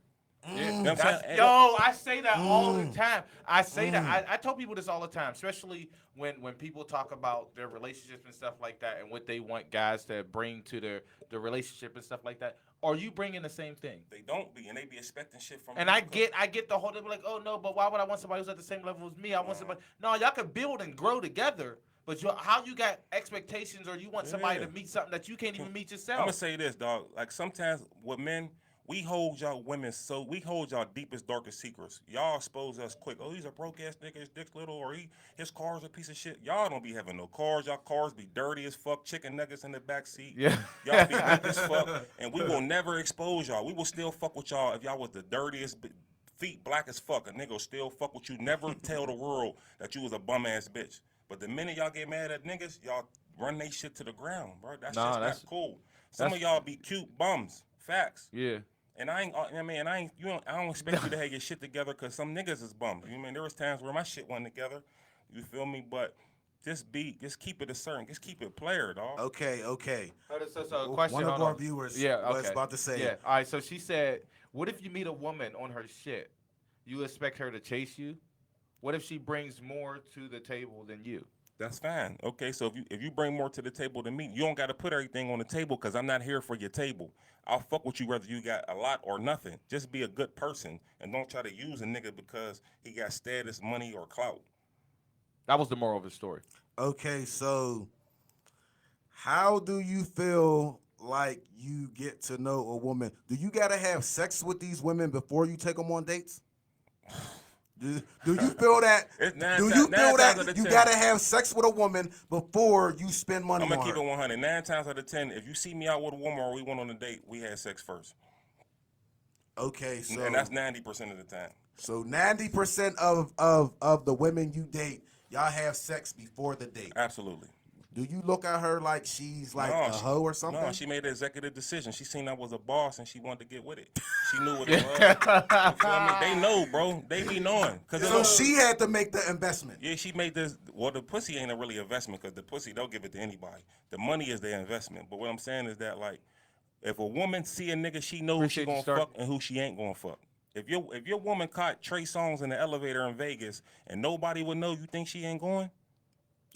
Yeah. You know what I'm saying? Yo, I say that all the time. I say that. I tell people this all the time, especially when people talk about their relationships and stuff like that and what they want guys to bring to their relationship and stuff like that. Are you bringing the same thing? They don't be, and they be expecting shit from and you. I get the whole, they be like, oh no, but why would I want somebody who's at the same level as me? I want somebody. No, y'all can build and grow together. But how you got expectations or you want somebody to meet something that you can't even meet yourself? I'm gonna say this, dog. Like sometimes with men, we hold y'all women we hold y'all deepest, darkest secrets. Y'all expose us quick. Oh, he's a broke ass nigga, his dick's little, or his car's a piece of shit. Y'all don't be having no cars. Y'all cars be dirty as fuck, chicken nuggets in the back seat. Yeah. Y'all be weak as fuck, and we will never expose y'all. We will still fuck with y'all if y'all was the dirtiest feet black as fuck. A nigga will still fuck with you. Never tell the world that you was a bum ass bitch. But the minute y'all get mad at niggas, y'all run they shit to the ground, bro. That's not cool. Some of y'all be cute bums. Facts. Yeah. And I don't expect you to have your shit together because some niggas is bums. You know what I mean? There was times where my shit went together. You feel me? But just keep it a certain, just keep it player, dog. Okay. So question. One of our viewers was about to say. Yeah. All right. So she said, what if you meet a woman on her shit? You expect her to chase you? What if she brings more to the table than you? That's fine. Okay, so if you bring more to the table than me, you don't got to put everything on the table because I'm not here for your table. I'll fuck with you whether you got a lot or nothing. Just be a good person and don't try to use a nigga because he got status, money, or clout. That was the moral of the story. Okay, so how do you feel like you get to know a woman? Do you got to have sex with these women before you take them on dates? Do you feel that? It's nine Do ti- you nine feel times out that of you 10. gotta have sex with a woman before you spend money I'm on gonna keep her? it 100. 9 times out of 10, if you see me out with a woman or we went on a date, we had sex first, Okay, so and that's 90% of the time. 90% of the women you date, y'all have sex before the date. Absolutely. Do you look at her like she's like a she, hoe or something? No, she made an executive decision. She seen I was a boss and she wanted to get with it. She knew what it was. You feel me? They know, bro. They be knowing. So she had to make the investment. Yeah, she made this. Well, the pussy ain't a really investment because the pussy, they'll give it to anybody. The money is their investment. But what I'm saying is that, like, if a woman see a nigga, she know who she Appreciate you, gonna Stark. fuck and who she ain't gonna fuck. If your woman caught Trey Songz in the elevator in Vegas and nobody would know, you think she ain't going?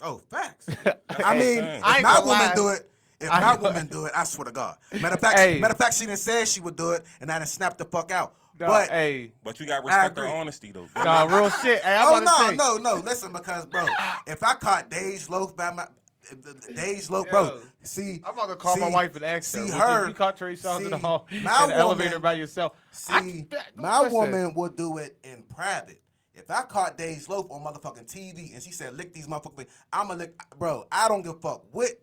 Oh, facts. what I I'm mean, saying. if I ain't my gonna woman lie. do it, if I my ain't woman do it, I swear to God. Matter of fact, she done said she would do it, and I done snapped the fuck out. No, But hey, But you got to I respect her agree. honesty though. nah, real shit. Hey, I'm oh about to say, no, listen, because bro, if I caught Dej Loaf by my Dej Loaf, bro, Yo, see, I'm about to call my wife and ask her. see Would her, you caught Trey Songz in the see, hall my in the elevator woman- by yourself? See, my woman would do it in private. If I caught Dej Loaf on motherfucking TV and she said, lick these motherfuckers, I'ma lick, bro, I don't give a fuck with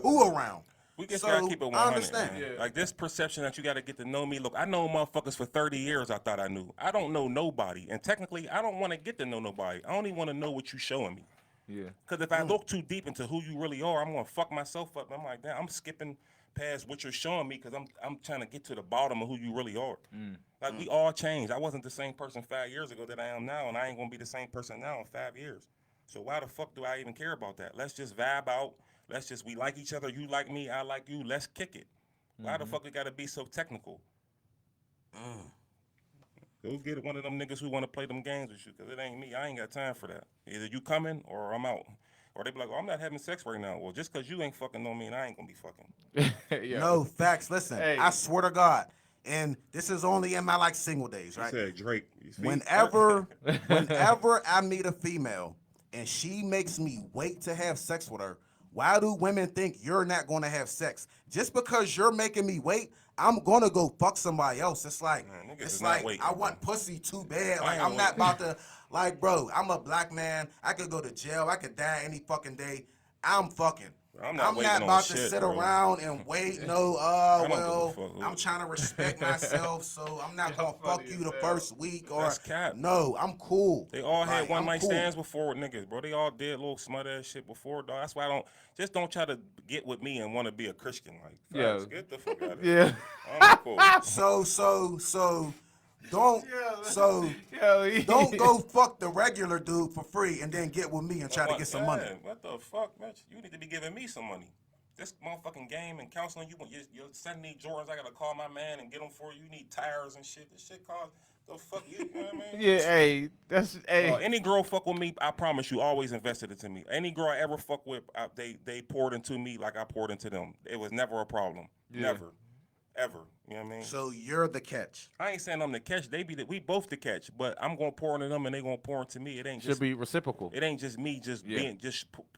who around. We just So, gotta keep it 100. I understand. Man. Like this perception that you gotta get to know me. Look, I know motherfuckers for 30 years. I thought I knew. I don't know nobody, and technically, I don't want to get to know nobody. I only want to know what you showing me. Yeah. Because if I look too deep into who you really are, I'm gonna fuck myself up. I'm like, damn, I'm skipping past what you're showing me because I'm trying to get to the bottom of who you really are. Like we all changed. I wasn't the same person 5 years ago that I am now, and I ain't gonna be the same person now in 5 years. So why the fuck do I even care about that? Let's just vibe out. We like each other. You like me, I like you. Let's kick it. Why the fuck it gotta be so technical? Go get one of them niggas who want to play them games with you, because it ain't me. I ain't got time for that. Either you coming or I'm out. Or they be like, oh, I'm not having sex right now. Well, just because you ain't fucking on me and I ain't going to be fucking. Yeah. No, facts. Listen, Hey. I swear to God, and this is only in my like single days, right? Said Drake. You see? Whenever I meet a female and she makes me wait to have sex with her, why do women think you're not going to have sex? Just because you're making me wait, I'm going to go fuck somebody else. It's like, Man, niggas it's is not like waiting, I bro. want pussy too bad. I Like, ain't I'm not waiting. about to, like, bro, I'm a black man. I could go to jail. I could die any fucking day. I'm fucking. I'm not waiting on about to shit, sit bro. around and wait. No, don't give a well, fuck who. I'm trying to respect myself, so I'm not gonna fuck you the first week. Or That's cap. no, I'm cool. They all had Like, one I'm night cool. stands before with niggas, bro. They all did little smut ass shit before, dog. That's why I don't try to get with me and want to be a Christian. Like, Yeah. facts, get the fuck out of here. Yeah. I'm cool. So don't don't go fuck the regular dude for free and then get with me and try to get some money. What the fuck, man? You need to be giving me some money. This motherfucking game and counseling, your son need Jordans. I gotta call my man and get them for you. You need tires and shit. This shit costs the fuck you. You know what I mean? Yeah, hey, that's hey. Any girl fuck with me, I promise you, always invested it to me. Any girl I ever fuck with, they poured into me like I poured into them. It was never a problem. Yeah. Never. Ever. You know what I mean? So you're the catch. I ain't saying I'm the catch. We both the catch, but I'm gonna pour into them and they gonna pour into me. It ain't Should just be reciprocal. it ain't just me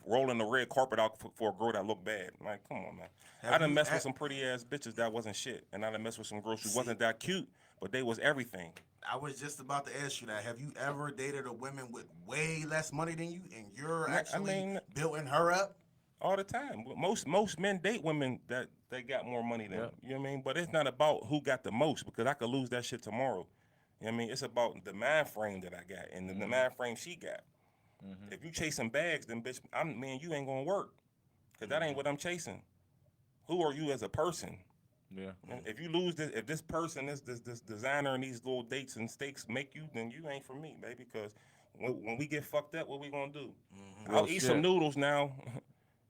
rolling the red carpet out for a girl that look bad. Like, come on, man. I done messed with some pretty ass bitches that wasn't shit, and I done messed with some girls who wasn't that cute, but they was everything. I was just about to ask you that. Have you ever dated a woman with way less money than you, and you're actually building her up? All the time. Most men date women that they got more money than. You know what I mean? But it's not about who got the most, because I could lose that shit tomorrow. You know what I mean? It's about the mind frame that I got and the mind frame she got. If you chasing bags, then bitch, you ain't gonna work, because that ain't what I'm chasing. Who are you as a person? Yeah. If you lose this, if this person, this designer and these little dates and stakes make you, then you ain't for me, baby. Because when we get fucked up, what we gonna do? I'll eat some noodles now.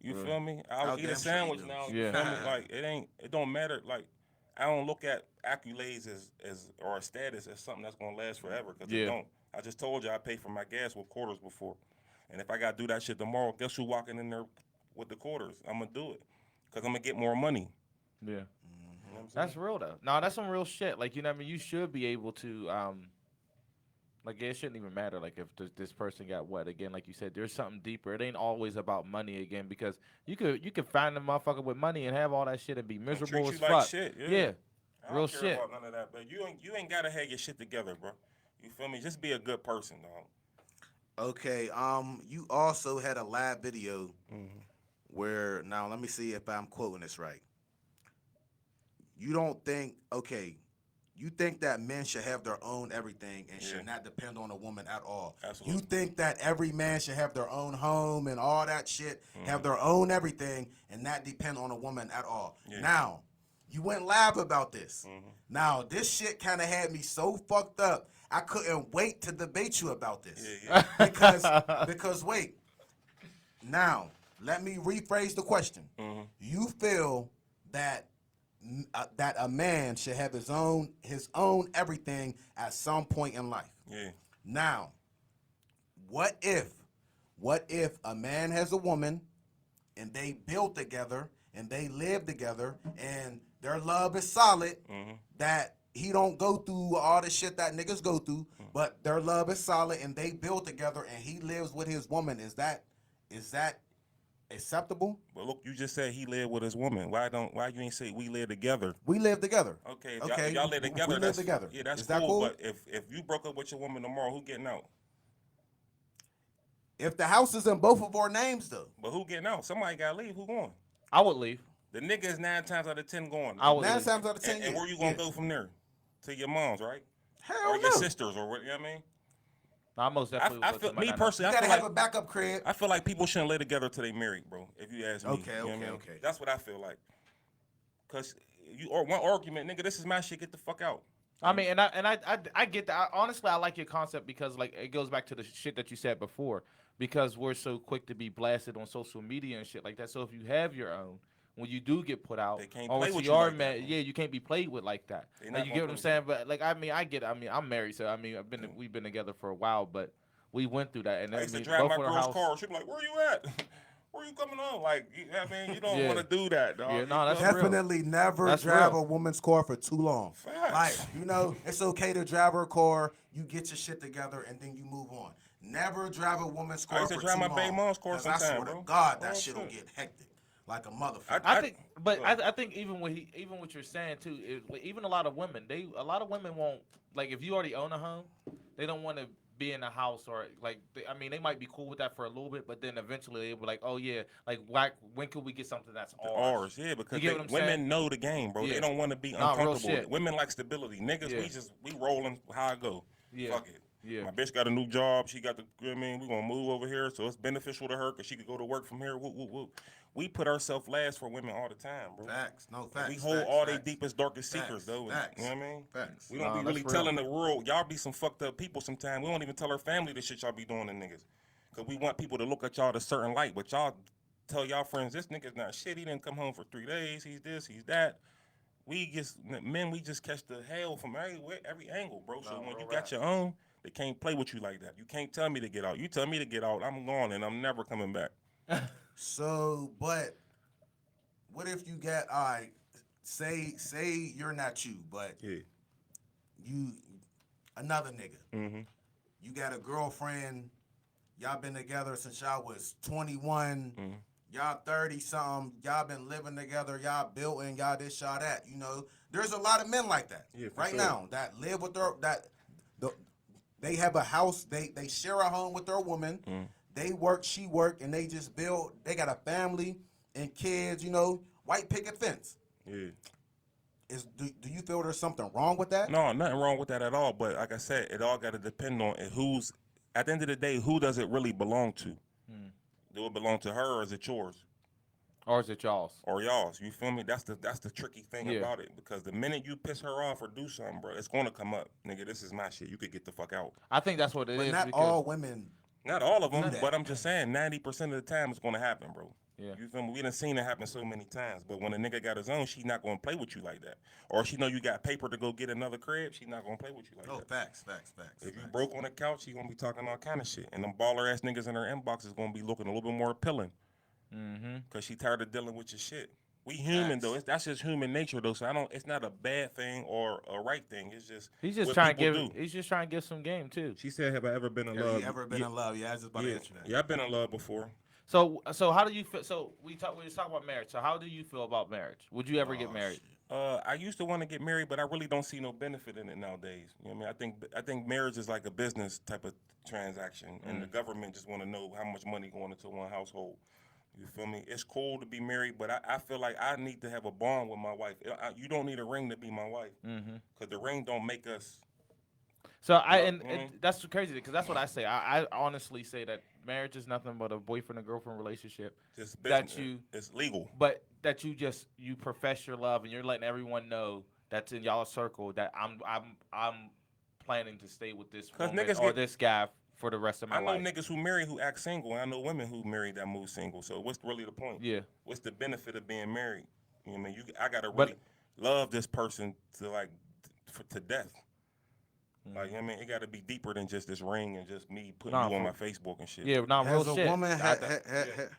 You feel me? I'll eat a sandwich now. You feel me? Like it don't matter. Like I don't look at accolades as or a status as something that's gonna last forever, because it don't. I just told you I pay for my gas with quarters before, and if I gotta do that shit tomorrow, guess who walking in there with the quarters? I'm gonna do it, because I'm gonna get more money. Yeah. You know what I'm That's saying? real though. No, that's some real shit. Like, you know what I mean? You should be able to like, it shouldn't even matter like if this person got what. Again, like you said, there's something deeper. It ain't always about money again, because you could find a motherfucker with money and have all that shit and be miserable treat as you fuck. like shit, yeah. I Real don't care shit. about none of that, but you ain't gotta have your shit together, bro. You feel me? Just be a good person, dog. Okay. You also had a live video where now let me see if I'm quoting this right. You don't think you think that men should have their own everything and should not depend on a woman at all. Absolutely. You think that every man should have their own home and all that shit, have their own everything, and not depend on a woman at all. Yeah. Now, you went live about this. Now, this shit kind of had me so fucked up, I couldn't wait to debate you about this. Yeah. Because wait, now, let me rephrase the question. You feel that that a man should have his own everything at some point in life. Yeah. Now, what if a man has a woman and they build together and they live together and their love is solid, that he don't go through all the shit that niggas go through, but their love is solid and they build together and he lives with his woman. Is that acceptable? But look, you just said he lived with his woman. Why you ain't say we live together? We live together. Okay, if y'all live together. We live together. Yeah, that's Is that cool. cool? But if you broke up with your woman tomorrow, who getting out? If the house is in both of our names, though. But who getting out? Somebody gotta leave. Who going? I would leave. The nigga is 9 times out of 10 going. I would 9 leave. times out of 10. And where you gonna go from there? To your mom's, right? Hell Or no. your sisters, or what? You know what I mean? I most definitely I would feel go to my me nana. personally. You I gotta feel have like a backup crib. I feel like people shouldn't live together till they married, bro. If you ask me. Okay, You know what I mean? okay. That's what I feel like. Cause one argument, nigga, this is my shit. Get the fuck out. I mean, and I get that. Honestly, I like your concept because like it goes back to the shit that you said before. Because we're so quick to be blasted on social media and shit like that. So if you have your own, when you do get put out, They can't or play if with you you are like that, mad, bro. yeah, you can't be played with like that. They Like, not you gonna get what I'm play saying? But like, I mean, I get it. I mean, I'm married, so I mean, we've been together for a while, but we went through that. And I used to mean, drive both my of our girl's house- car. She'd be like, "Where you at? Where you coming on?" Like, you know what I mean, you don't Yeah. want to do that, dog. Yeah, no, You that's feel me? real. Definitely never That's drive real. a woman's car for too long. Facts. Like, it's okay to drive her car, you get your shit together, and then you move on. Never drive a woman's car used for to drive too my long. baby mom's car 'Cause I sometime, swear bro. to God, that Oh, shit'll shit. get hectic. Like a motherfucker. I think, but I think even what you're saying too, even a lot of women, won't like if you already own a home, they don't want to be in a house or like I mean they might be cool with that for a little bit, but then eventually they'll be like, oh yeah, like when could we get something that's ours? Yeah, because You get what I'm women saying? know the game, bro. Yeah. They don't want to be Nah, real uncomfortable. shit. Women like stability. Niggas, Yeah. we rolling how I go. Yeah. Fuck it. Yeah. My bitch got a new job. She got the, you know what I mean, we gonna move over here, so it's beneficial to her because she could go to work from here. Whoop, whoop, whoop. We put ourselves last for women all the time, bro. Facts. No, facts. We hold facts, all their facts. deepest, darkest Facts, secrets, though. facts, You know what I mean? facts. We don't Nah, be really that's real. telling the world. Y'all be some fucked up people sometimes. We don't even tell our family the shit y'all be doing to niggas. Because we want people to look at y'all a certain light. But y'all tell y'all friends, this nigga's not shit. He didn't come home for 3 days. He's this, he's that. We just catch the hell from every angle, bro. So when you got your own, they can't play with you like that. You can't tell me to get out. You tell me to get out, I'm gone and I'm never coming back. So, but what if you get say you're not you, but Yeah. you another nigga. Mm-hmm. You got a girlfriend. Y'all been together since y'all was 21. Mm-hmm. Y'all 30 something. Y'all been living together. Y'all building. Y'all this, y'all that. You know, there's a lot of men like that Yeah, for right sure. now that live with they have a house. They share a home with their woman. Mm. They work, she work, and they just build. They got a family and kids. You know, white picket fence. Yeah. Do you feel there's something wrong with that? No, nothing wrong with that at all. But like I said, it all got to depend on who's, at the end of the day, who does it really belong to? Do it belong to her or is it yours? Or is it y'all's? Or y'all's? You feel me? That's the tricky thing Yeah. about it. Because the minute you piss her off or do something, bro, it's going to come up. Nigga, this is my shit. You could get the fuck out. I think that's what it But is. not because- all women. Not all of them, Do that. but I'm just saying 90% of the time it's going to happen, bro. Yeah. You feel me? We done seen it happen so many times. But when a nigga got his own, she not going to play with you like that. Or she know you got paper to go get another crib, she not going to play with you like Oh, that. facts. If you broke on the couch, she gonna be talking all kind of shit, and them baller ass niggas in her inbox is gonna be looking a little bit more appealing, cause she tired of dealing with your shit. We human Facts. though; that's just human nature though. So It's not a bad thing or a right thing. It's just He's just what trying to people give. do. He's just trying to give some game too. She said, "Have I ever been in Have love?" you ever been in love? Yeah, I was just about to answer that. Yeah, I've been in love before. So how do you feel? So we was talking about marriage. So how do you feel about marriage? Would you ever get married? Shit. I used to want to get married, but I really don't see no benefit in it nowadays. You know what I mean? I think marriage is like a business type of transaction, and the government just want to know how much money going into one household. You feel me? It's cool to be married, but I feel like I need to have a bond with my wife. You don't need a ring to be my wife, because the ring don't make us. So that's crazy because that's what I say. I honestly say that marriage is nothing but a boyfriend and girlfriend relationship. Just business. It's legal. But that you profess your love and you're letting everyone know that's in y'all circle that I'm planning to stay with this woman or this guy for the rest of my life. I know niggas who marry who act single, and I know women who married that move single. So what's really the point? Yeah. What's the benefit of being married? You know what I mean? I gotta really love this person to death. Like, you know what I mean? It got to be deeper than just this ring and just me putting you on my Facebook and shit. Yeah, real shit.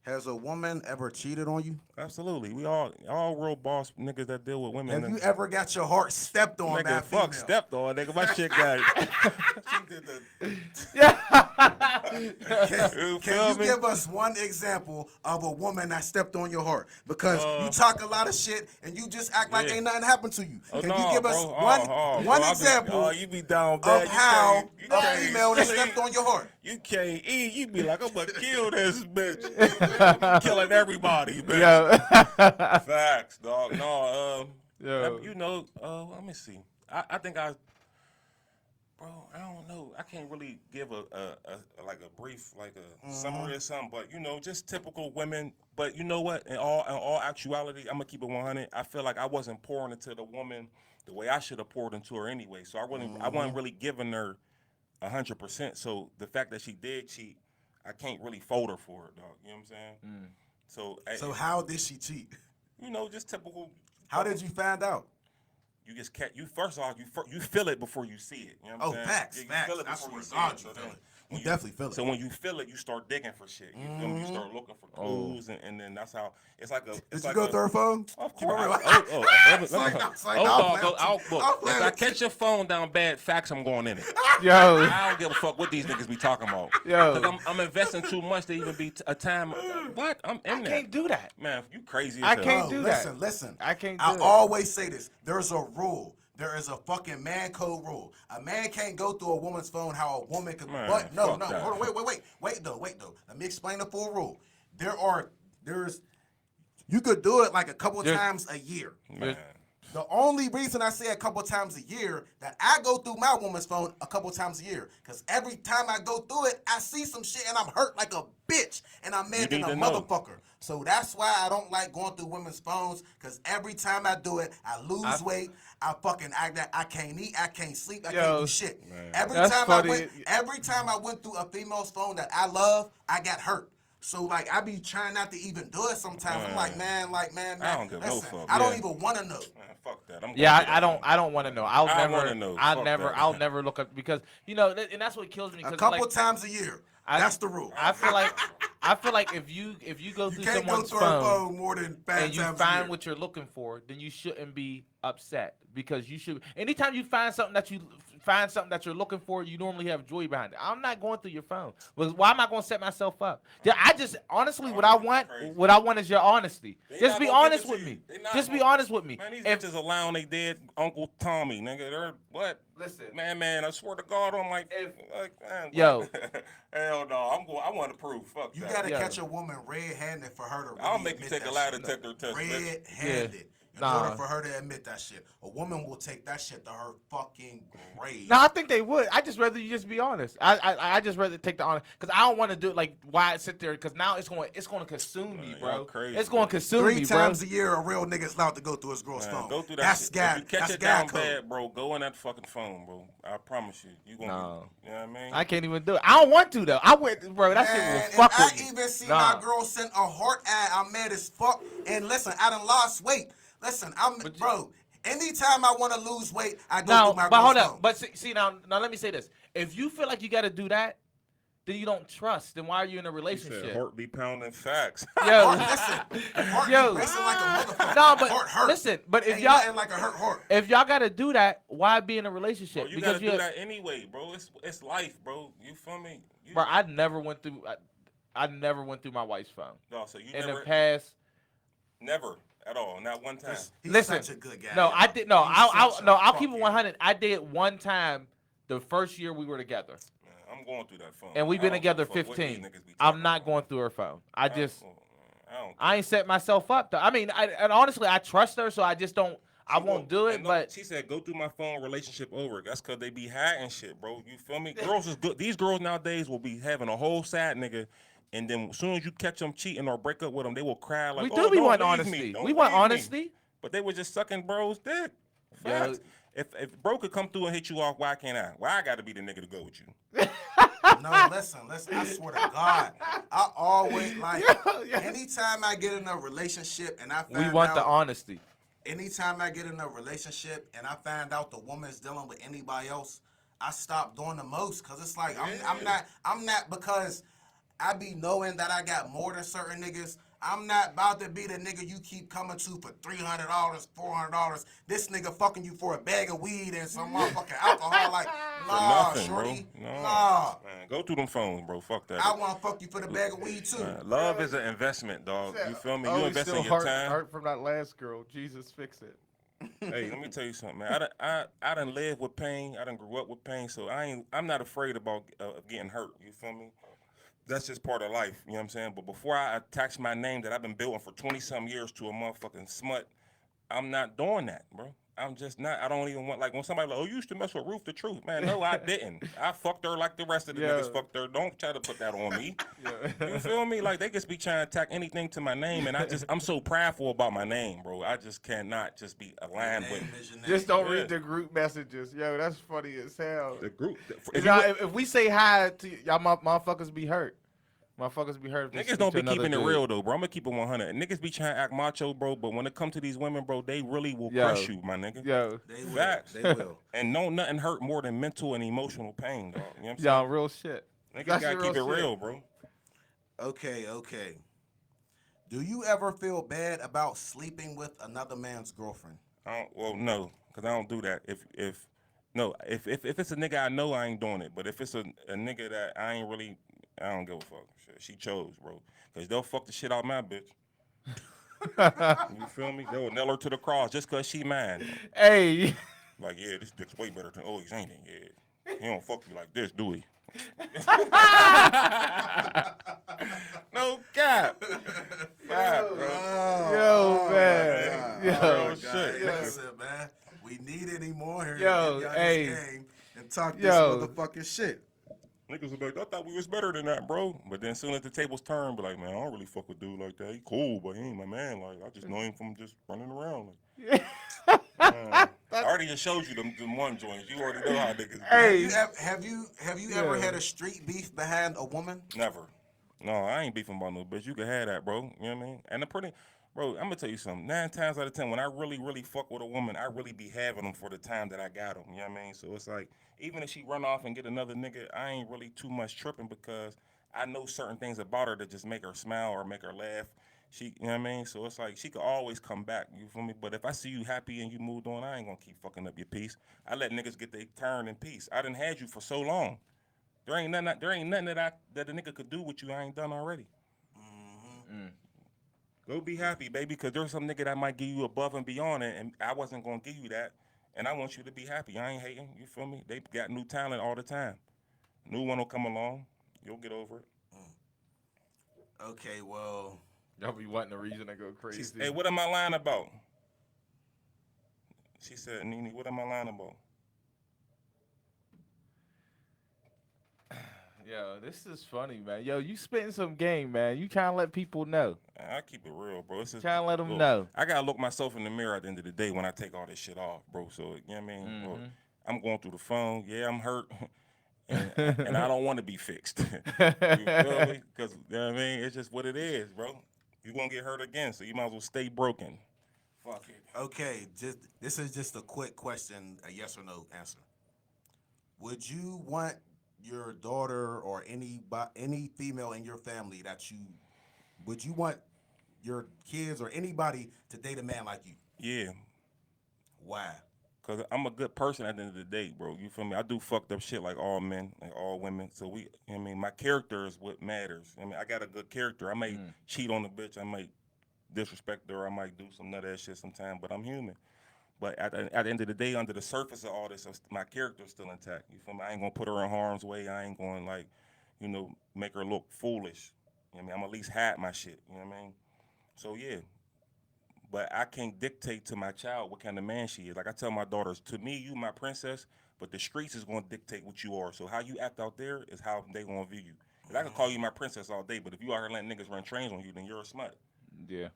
Has a woman ever cheated on you? Absolutely. We all real boss niggas that deal with women. Have you ever got your heart stepped on, nigga, fuck stepped on, nigga. My shit got Can you give us one example of a woman that stepped on your heart? Because you talk a lot of shit and you just act like ain't nothing happened to you. Can you give us one example you be down bad. of how a female that stepped on your heart? You can't eat. You be like, I'm going to kill this bitch. Killing everybody, man. Yeah. Facts, dog. No, you know, let me see. I think bro, I don't know. I can't really give a brief, summary or something, but, you know, just typical women. But you know what? In all actuality, I'm going to keep it 100. I feel like I wasn't pouring into the woman the way I should have poured into her anyway. So I wasn't really giving her 100%. So the fact that she did cheat, I can't really fold her for it, dog. You know what I'm saying? So how did she cheat? You know, just typical. How did you find out? You just can't. First off, you feel it before you see it. You know what I'm saying? Facts. You feel it before you see it. So you definitely feel it. So when you feel it, you start digging for shit. You start looking for clues, and then that's how it's like a. Did you go through her phone? Of course. If I catch your phone down bad, facts, I'm going in it. Yo, I don't give a fuck what these niggas be talking about. Yo, because I'm investing too much to even be a time. What? I'm in there. I can't do that. Man, you crazy. I can't do that. Listen. I can't do I it. always say this. There's a rule. There is a fucking man code rule. A man can't go through a woman's phone how a woman can. But no. Hold on, wait though. Let me explain the full rule. You could do it like a couple times a year. Man. The only reason I say a couple times a year that I go through my woman's phone a couple times a year, because every time I go through it, I see some shit and I'm hurt like a bitch and I'm mad than a motherfucker. So that's why I don't like going through women's phones, because every time I do it, I lose weight. I fucking act that I can't eat, I can't sleep, I can't do shit. Every time I went through a female's phone that I love, I got hurt. So like I be trying not to even do it sometimes. I'm like, man. I don't give no fuck. I don't even want to know. Man, fuck that. I don't want to know. I'll never look up, because you know, and that's what kills me. A couple times a year. That's the rule. I feel like if you go through someone's phone more than 5 times and you find what you're looking for, then you shouldn't be upset, because you should. Anytime you find something that you're looking for, you normally have joy behind it. I'm not going through your phone. Why am I going to set myself up? I just honestly, what I want is your honesty. Just be honest with me. Just be honest with me. Man, these bitches allowing they dead Uncle Tommy, nigga. They're what? Listen, man. I swear to God, I'm like, man, yo. Hell no, I want to prove. Fuck you that. gotta catch a woman red-handed for her to really I'll make you take a lie detector test. Red-handed. In order for her to admit that shit. A woman will take that shit to her fucking grave. No, I think they would. I just rather you just be honest. I just rather take the honest, because I don't want to do it like why sit there, because now it's going to consume me, bro. Crazy, it's going to consume me, bro. 3 times a year, a real nigga's allowed to go through his girl's phone. Go through that. That's shit. guy. If you catch it down bad, bro, go in that fucking phone, bro. I promise you, you gonna. No. You know what I mean? I can't even do it. I don't want to though. I went, bro. That shit will fuck with me. I even see my girl send a heart ad. I'm mad as fuck. And listen, I done lost weight. Listen, bro. Anytime I want to lose weight, I go through my girl's phone. But hold up. But see now let me say this. If you feel like you got to do that, then you don't trust. Then why are you in a relationship? Heart be pounding facts. Yo, heart be racing like a motherfucker. No, but heart. Listen, but if ain't y'all like a hurt heart. If y'all got to do that, why be in a relationship? Bro, you got to do that anyway, bro. It's life, bro. You feel me? Bro, I never went through my wife's phone. No, so you in never, the past. Never. At all, not one time. He's Listen, such a good guy. no, yo. I did. No, He's I'll such a no, I'll keep it fucking- 100. I did it one time the first year we were together, Man, I'm going through that phone. and we've I been don't together give a fuck what these 15. niggas be I'm talking not about. going through her phone. I just, I don't. I ain't set myself up. I mean, and honestly, I trust her, so I just don't. I won't do it. And But she said, "Go through my phone, relationship over." That's because they be hiding shit, bro. You feel me? Girls is good. These girls nowadays will be having a whole side nigga, and then as soon as you catch them cheating or break up with them, they will cry like, we "Oh, do. We don't want leave honesty. me. Don't We want leave me." honesty. But they were just sucking bros' dick. Yeah. Facts. If bro could come through and hit you off, why can't I? Why I got to be the nigga to go with you? No, listen. I swear to God, I always like. Yeah. Anytime I get in a relationship and I find We want out, the honesty. anytime I get in a relationship and I find out the woman's dealing with anybody else, I stop doing the most because it's like I'm not because I be knowing that I got more than certain niggas. I'm not about to be the nigga you keep coming to for $300, $400. This nigga fucking you for a bag of weed and some motherfucking alcohol. Like, nah, Nothing, shorty, bro. No. nah. Man, go through them phones, bro. Fuck that. I want to fuck you for the bag of weed too. Love is an investment, dog. You feel me? You invest in your time. Hurt from that last girl. Jesus, fix it. Hey, let me tell you something, man. I done lived with pain. I done grew up with pain, so I'm not afraid about getting hurt. You feel me? That's just part of life. You know what I'm saying? But before I attach my name that I've been building for 20-some years to a motherfucking smut, I'm not doing that, bro. I'm just not. I don't even want, like, when somebody like, oh, you used to mess with Ruth the Truth. Man, no, I didn't. I fucked her like the rest of the niggas fucked her. Don't try to put that on me. You feel me? Like, they just be trying to tack anything to my name, and I'm so prideful about my name, bro. I just cannot just be aligned with it. Just don't read the group messages. Yo, that's funny as hell. The group. If we say hi to y'all, motherfuckers be hurt. Motherfuckers be hurt. Niggas don't be keeping it real though, bro. I'm gonna keep it 100. Niggas be trying to act macho, bro, but when it comes to these women, bro, they really will crush you, my nigga. Yo, They will. Facts. They will. And nothing hurt more than mental and emotional pain, dog. You know what I'm y'all real shit. saying? Niggas That's gotta the keep it real shit. real, bro. Okay. Do you ever feel bad about sleeping with another man's girlfriend? Well, no, because I don't do that. If it's a nigga I know, I ain't doing it. But if it's a nigga that I don't give a fuck. Shit, she chose, bro. Because they'll fuck the shit out my bitch. You feel me? They'll nail her to the cross just because she mine. Hey. Like, yeah, this dick's way better than Owey's, ain't it? Yeah. He don't fuck you like this, do he? No cap. God, bro. Yo, man. Yo, Real shit. Listen, man. We need any more here. Yo, to get hey. this game and talk this Yo. motherfucking shit. Niggas was like, I thought we was better than that, bro. But then soon as the tables turned, be like, man, I don't really fuck with dude like that. He cool, but he ain't my man. Like, I just know him from just running around. Like, I already just showed you them one joints. You already know how niggas be. Hey. Have you ever had a street beef behind a woman? Never. No, I ain't beefing about no bitch. You can have that, bro. You know what I mean? And bro, I'm gonna tell you something. 9 times out of 10, when I really, really fuck with a woman, I really be having them for the time that I got them. You know what I mean? So it's like, even if she run off and get another nigga, I ain't really too much tripping because I know certain things about her that just make her smile or make her laugh. You know what I mean? So it's like, she could always come back. You feel me? But if I see you happy and you moved on, I ain't gonna keep fucking up your peace. I let niggas get their turn in peace. I done had you for so long. There ain't nothing that a nigga could do with you I ain't done already. Go be happy, baby, because there's some nigga that might give you above and beyond it, and I wasn't gonna give you that, and I want you to be happy. I ain't hating, you feel me? They got new talent all the time. New one will come along, you'll get over it. Okay, well. Y'all be wanting a reason to go crazy. Hey, what am I lying about? She said, Nene, what am I lying about? Yo, this is funny, man. Yo, you spitting some game, man. You trying to let people know. I keep it real, bro. It's just, Trying to let them look, know. I gotta look myself in the mirror at the end of the day when I take all this shit off, bro. So, you know what I mean? Look, I'm going through the phone. Yeah, I'm hurt. and I don't want to be fixed. You feel me? Because, you know what I mean? It's just what it is, bro. You're going to get hurt again, so you might as well stay broken. Fuck it. Okay, this is just a quick question, a yes or no answer. Would you want your daughter or any female in your family would you want your kids or anybody to date a man like you? Yeah. Why? Because I'm a good person at the end of the day, bro. You feel me? I do fucked up shit like all men, like all women. So you know what I mean, my character is what matters. I mean, I got a good character. I may cheat on the bitch. I might disrespect her. I might do some nut ass shit sometime, but I'm human. But at the end of the day, under the surface of all this, my character's still intact. You feel me? I ain't gonna put her in harm's way. I ain't gonna like, make her look foolish. You know what I mean? I'm at least hide my shit. You know what I mean? So yeah. But I can't dictate to my child what kind of man she is. Like I tell my daughters, to me, you my princess, but the streets is gonna dictate what you are. So how you act out there is how they gonna view you. 'Cause I can call you my princess all day, but if you out here letting niggas run trains on you, then you're a smut. Yeah.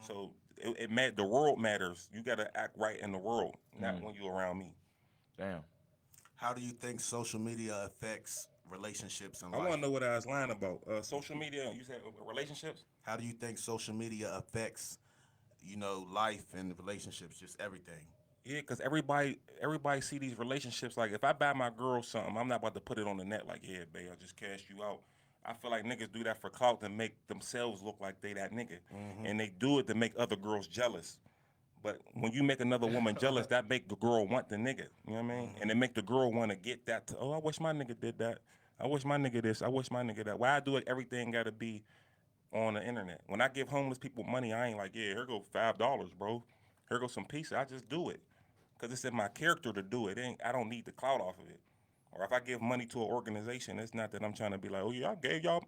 So the world matters. You gotta act right in the world, not when you around me. Damn. How do you think social media affects relationships and I life? want to know what I was lying about. Social media. You said relationships. How do you think social media affects, life and relationships, just everything? Yeah, cause everybody see these relationships. Like if I buy my girl something, I'm not about to put it on the net. Like, yeah, babe, I just cashed you out. I feel like niggas do that for clout to make themselves look like they that nigga, and they do it to make other girls jealous. But when you make another woman jealous, that make the girl want the nigga. You know what I mean? And it make the girl want to get that. I wish my nigga did that. I wish my nigga this. I wish my nigga that. Why I do it? Everything got to be on the internet. When I give homeless people money, I ain't like, yeah, here go $5, bro. Here go some pizza. I just do it. Cause it's in my character to do it. I don't need the clout off of it. Or if I give money to an organization, it's not that I'm trying to be like, oh yeah, I gave y'all.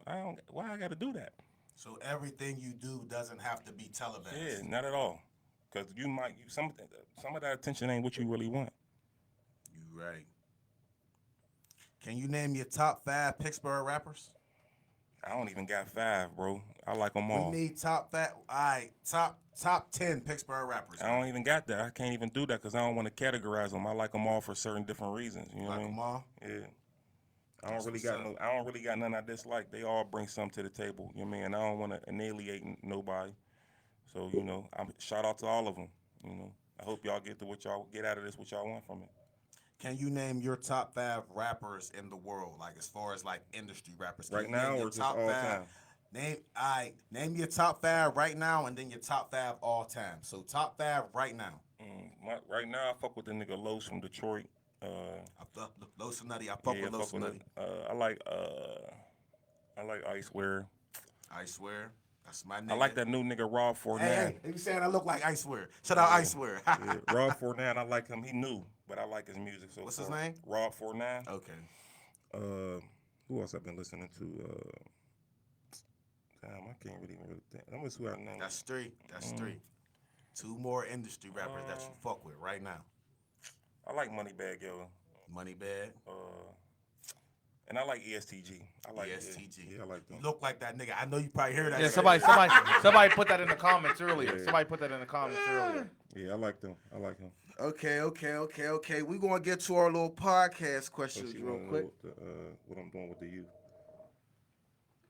Why I got to do that? So everything you do doesn't have to be televised. Yeah, not at all. Cause some of that attention ain't what you really want. You right. Can you name your top 5 Pittsburgh rappers? I don't even got 5, bro. I like them all. We need top 10 Pittsburgh rappers. I don't even got that. I can't even do that because I don't want to categorize them. I like them all for certain different reasons. You know what I Like mean? them all? Yeah. I don't really got none I dislike. They all bring something to the table. You know what I mean? And I don't want to annihilate nobody. So I'm shout out to all of them. I hope y'all get out of this what y'all want from it. Can you name your top 5 rappers in the world, like as far as like industry rappers? Right now or just all time? Name your top 5 right now, and then your top 5 all time. So top 5 right now. Right now, I fuck with the nigga Los from Detroit. Los Nutty. I fuck with Los Nutty. I like Owey We're. I swear. That's my nigga. I like that new nigga Rob 49. Hey, you saying I look like Owey We're. Shout out Owey We're. Yeah, Rob 49, I like him. He new, but I like his music so What's far. his name? Rob 49. Okay. Who else I've been listening to? Damn, I can't really think. I'm gonna see what I know. That's 3. That's 3. 2 more industry rappers that you fuck with right now. I like Moneybag Yo. Moneybag. And I like ESTG. I like ESTG. Yeah, I like them. You look like that nigga. I know you probably hear that. Yeah, nigga. somebody put that in the comments earlier. Yeah. Somebody put that in the comments earlier. Yeah, I like them. I like him. Okay. We gonna get to our little podcast questions So real quick. What I'm doing with the youth.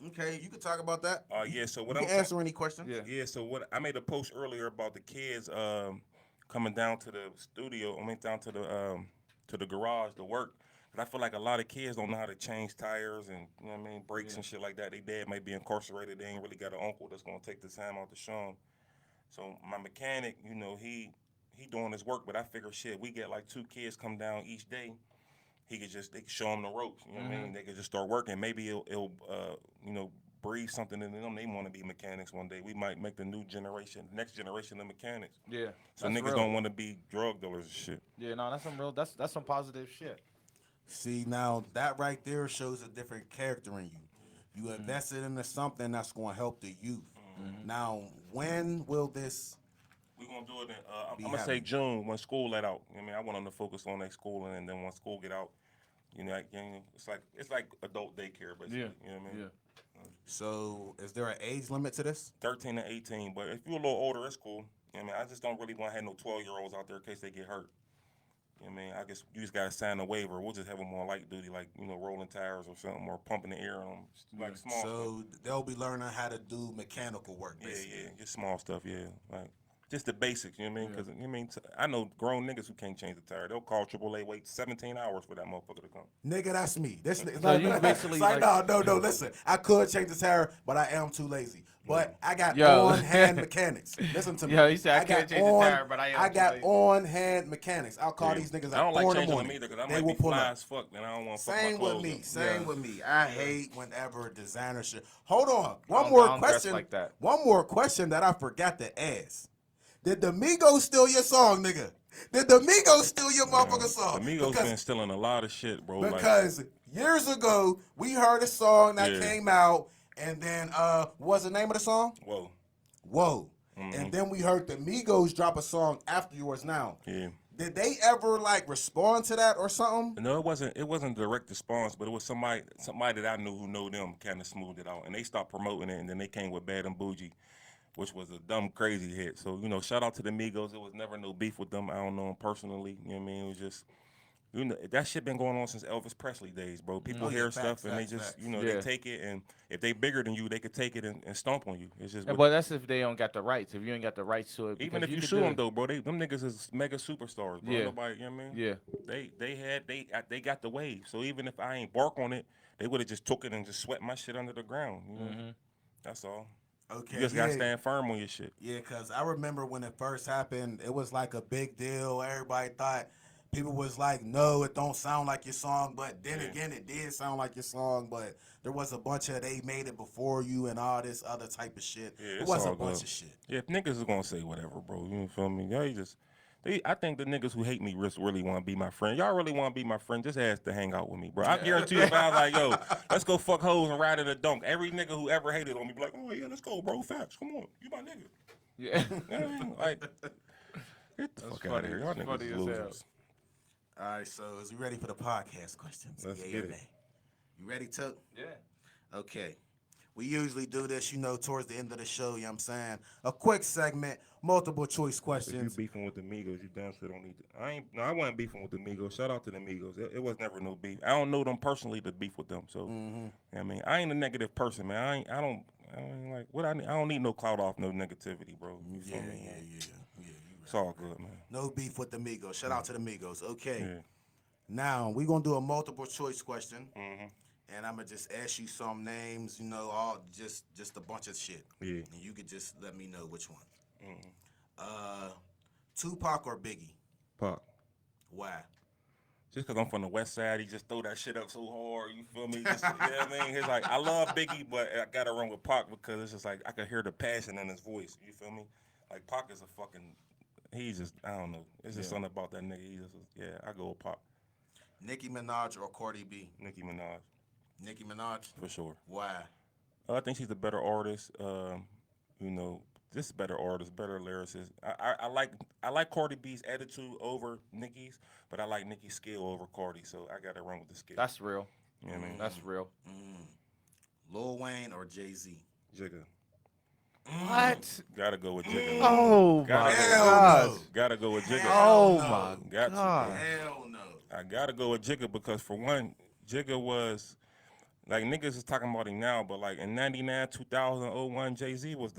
Okay, you can talk about that. Yeah. So what you I'm can answer any questions. Yeah. Yeah. So what I made a post earlier about the kids coming down to the studio. Down to the garage to work. I feel like a lot of kids don't know how to change tires and brakes and shit like that. They dad might be incarcerated. They ain't really got an uncle that's gonna take the time out to show them. So my mechanic, he doing his work, but I figure shit, we get like 2 kids come down each day. They could show them the ropes. You know what I mean? They could just start working. Maybe it'll breathe something in them. They want to be mechanics one day. We might make the next generation of mechanics. Yeah. So niggas don't want to be drug dealers and shit. Yeah, no, that's some positive shit. See, now that right there shows a different character in you. You invested into something that's going to help the youth. Now, when will this? We're going to do it I'm going to say June when school let out. I want them to focus on their schooling, and then when school get out, it's like adult daycare, basically. Yeah. You know what I mean? Yeah. So, is there an age limit to this? 13 to 18, but if you're a little older, it's cool. I just don't really want to have no 12-year-olds out there in case they get hurt. I guess you just gotta sign a waiver. We'll just have them on light duty, like rolling tires or something, or pumping the air on them, like small. So they'll be learning how to do mechanical work. Basically. Yeah, just small stuff. Yeah, like Just the basics, you know what I mean? Because I know grown niggas who can't change the tire. They'll call AAA, wait 17 hours for that motherfucker to come. Nigga, that's me. This So like, you basically it's like, like- no. Listen, I could change the tire, but I am too lazy. But I got Yo. on-hand mechanics. Listen to me. Yo, he said, I got can't change the tire, but I am too got lazy. on-hand mechanics. I'll call Yeah. these niggas I don't at like 4 in the changing them morning. either because I They might will be pull fly up. as fuck and I don't want to fuck my Same with clothes me. up. Same Yeah. with me. I hate whenever designer shit. Hold on. One don't- more I don't dress question. like that. One more question that I forgot to ask. Did the Migos steal your song, nigga? Did the Migos steal your motherfucking song? The Migos been stealing a lot of shit, bro. Because years ago, we heard a song that Yeah. came out, and then what was the name of the song? Whoa. Whoa. And then we heard the Migos drop a song after yours now. Yeah. Did they ever like respond to that or something? No, it wasn't direct response, but it was somebody that I knew who know them kind of smoothed it out, and they stopped promoting it, and then they came with Bad and Bougie, which was a dumb crazy hit. So shout out to the Migos. It was never no beef with them. I don't know them personally. You know what I mean? It was just that shit been going on since Elvis Presley days, bro. People hear facts, stuff and they facts. just they take it, and if they bigger than you, they could take it and stomp on you. It's just But that's if they don't got the rights. If you ain't got the rights to it, even because if you could sue do them it. though, bro, them niggas is mega superstars, bro. Yeah. Nobody, you know what I mean? Yeah. They got the wave. So even if I ain't bark on it, they would have just took it and just swept my shit under the ground. You know? That's all. Okay. You just gotta stand firm on your shit. Yeah, because I remember when it first happened, it was like a big deal. Everybody thought, people was like, no, it don't sound like your song. But then again, it did sound like your song. But there was a bunch of they made it before you and all this other type of shit. Yeah, it it's was a all bunch good. of shit. Yeah, if niggas is gonna say whatever, bro, you feel me? I think the niggas who hate me really want to be my friend. Y'all really want to be my friend? Just ask to hang out with me, bro. I guarantee you, if I was like, yo, let's go fuck hoes and ride in a dunk, every nigga who ever hated on me be like, oh yeah, let's go, bro. Facts, come on, you my nigga. Yeah. You know what I mean? Like, get the fuck out of here, y'all That's niggas funny is as hell. losers. All right, so is you ready for the podcast questions? Let's Yeah, get or it. nay? You ready, Tuck? Yeah. Okay. We usually do this, towards the end of the show, you know what I'm saying? A quick segment, multiple choice If you questions. beefing with the Migos, you damn sure don't need to. I wasn't beefing with the Migos. Shout out to the Migos. It was never no beef. I don't know them personally to beef with them. So, I mean, I ain't a negative person, man. I don't like what I need. I don't need no clout off no negativity, bro. You feel me? Yeah. It's all good, man. No beef with the Migos. Shout out to the Migos. Okay. Yeah. Now, we're going to do a multiple choice question. Mm-hmm. And I'm going to just ask you some names, all just a bunch of shit. Yeah. And you could just let me know which one. Mm-hmm. Tupac or Biggie? Pop. Why? Just because I'm from the West Side, he just throw that shit up so hard. You feel me? Just, you know what I mean? It's like, I love Biggie, but I got to run with Pac because it's just like I can hear the passion in his voice. You feel me? Like, Pac is a fucking, he's just, I don't know. It's just something about that nigga. He just, I go with Pac. Nicki Minaj or Cardi B? Nicki Minaj, Nicki Minaj? for sure. Why? I think she's a better artist. Just better artist, better lyricist. I like Cardi B's attitude over Nicki's, but I like Nicki's skill over Cardi, so I gotta run with the skill. That's real. You know what I mean? That's real. Lil Wayne or Jay-Z? Jigga. What? Gotta go with Jigga. Oh my Gotta Hell God. no. Gotta go with Jigga. Oh no. my Got to, God. bro. Hell no. I gotta go with Jigga because for one, Jigga was like niggas is talking about him now, but like in '99, 2001, Jay-Z was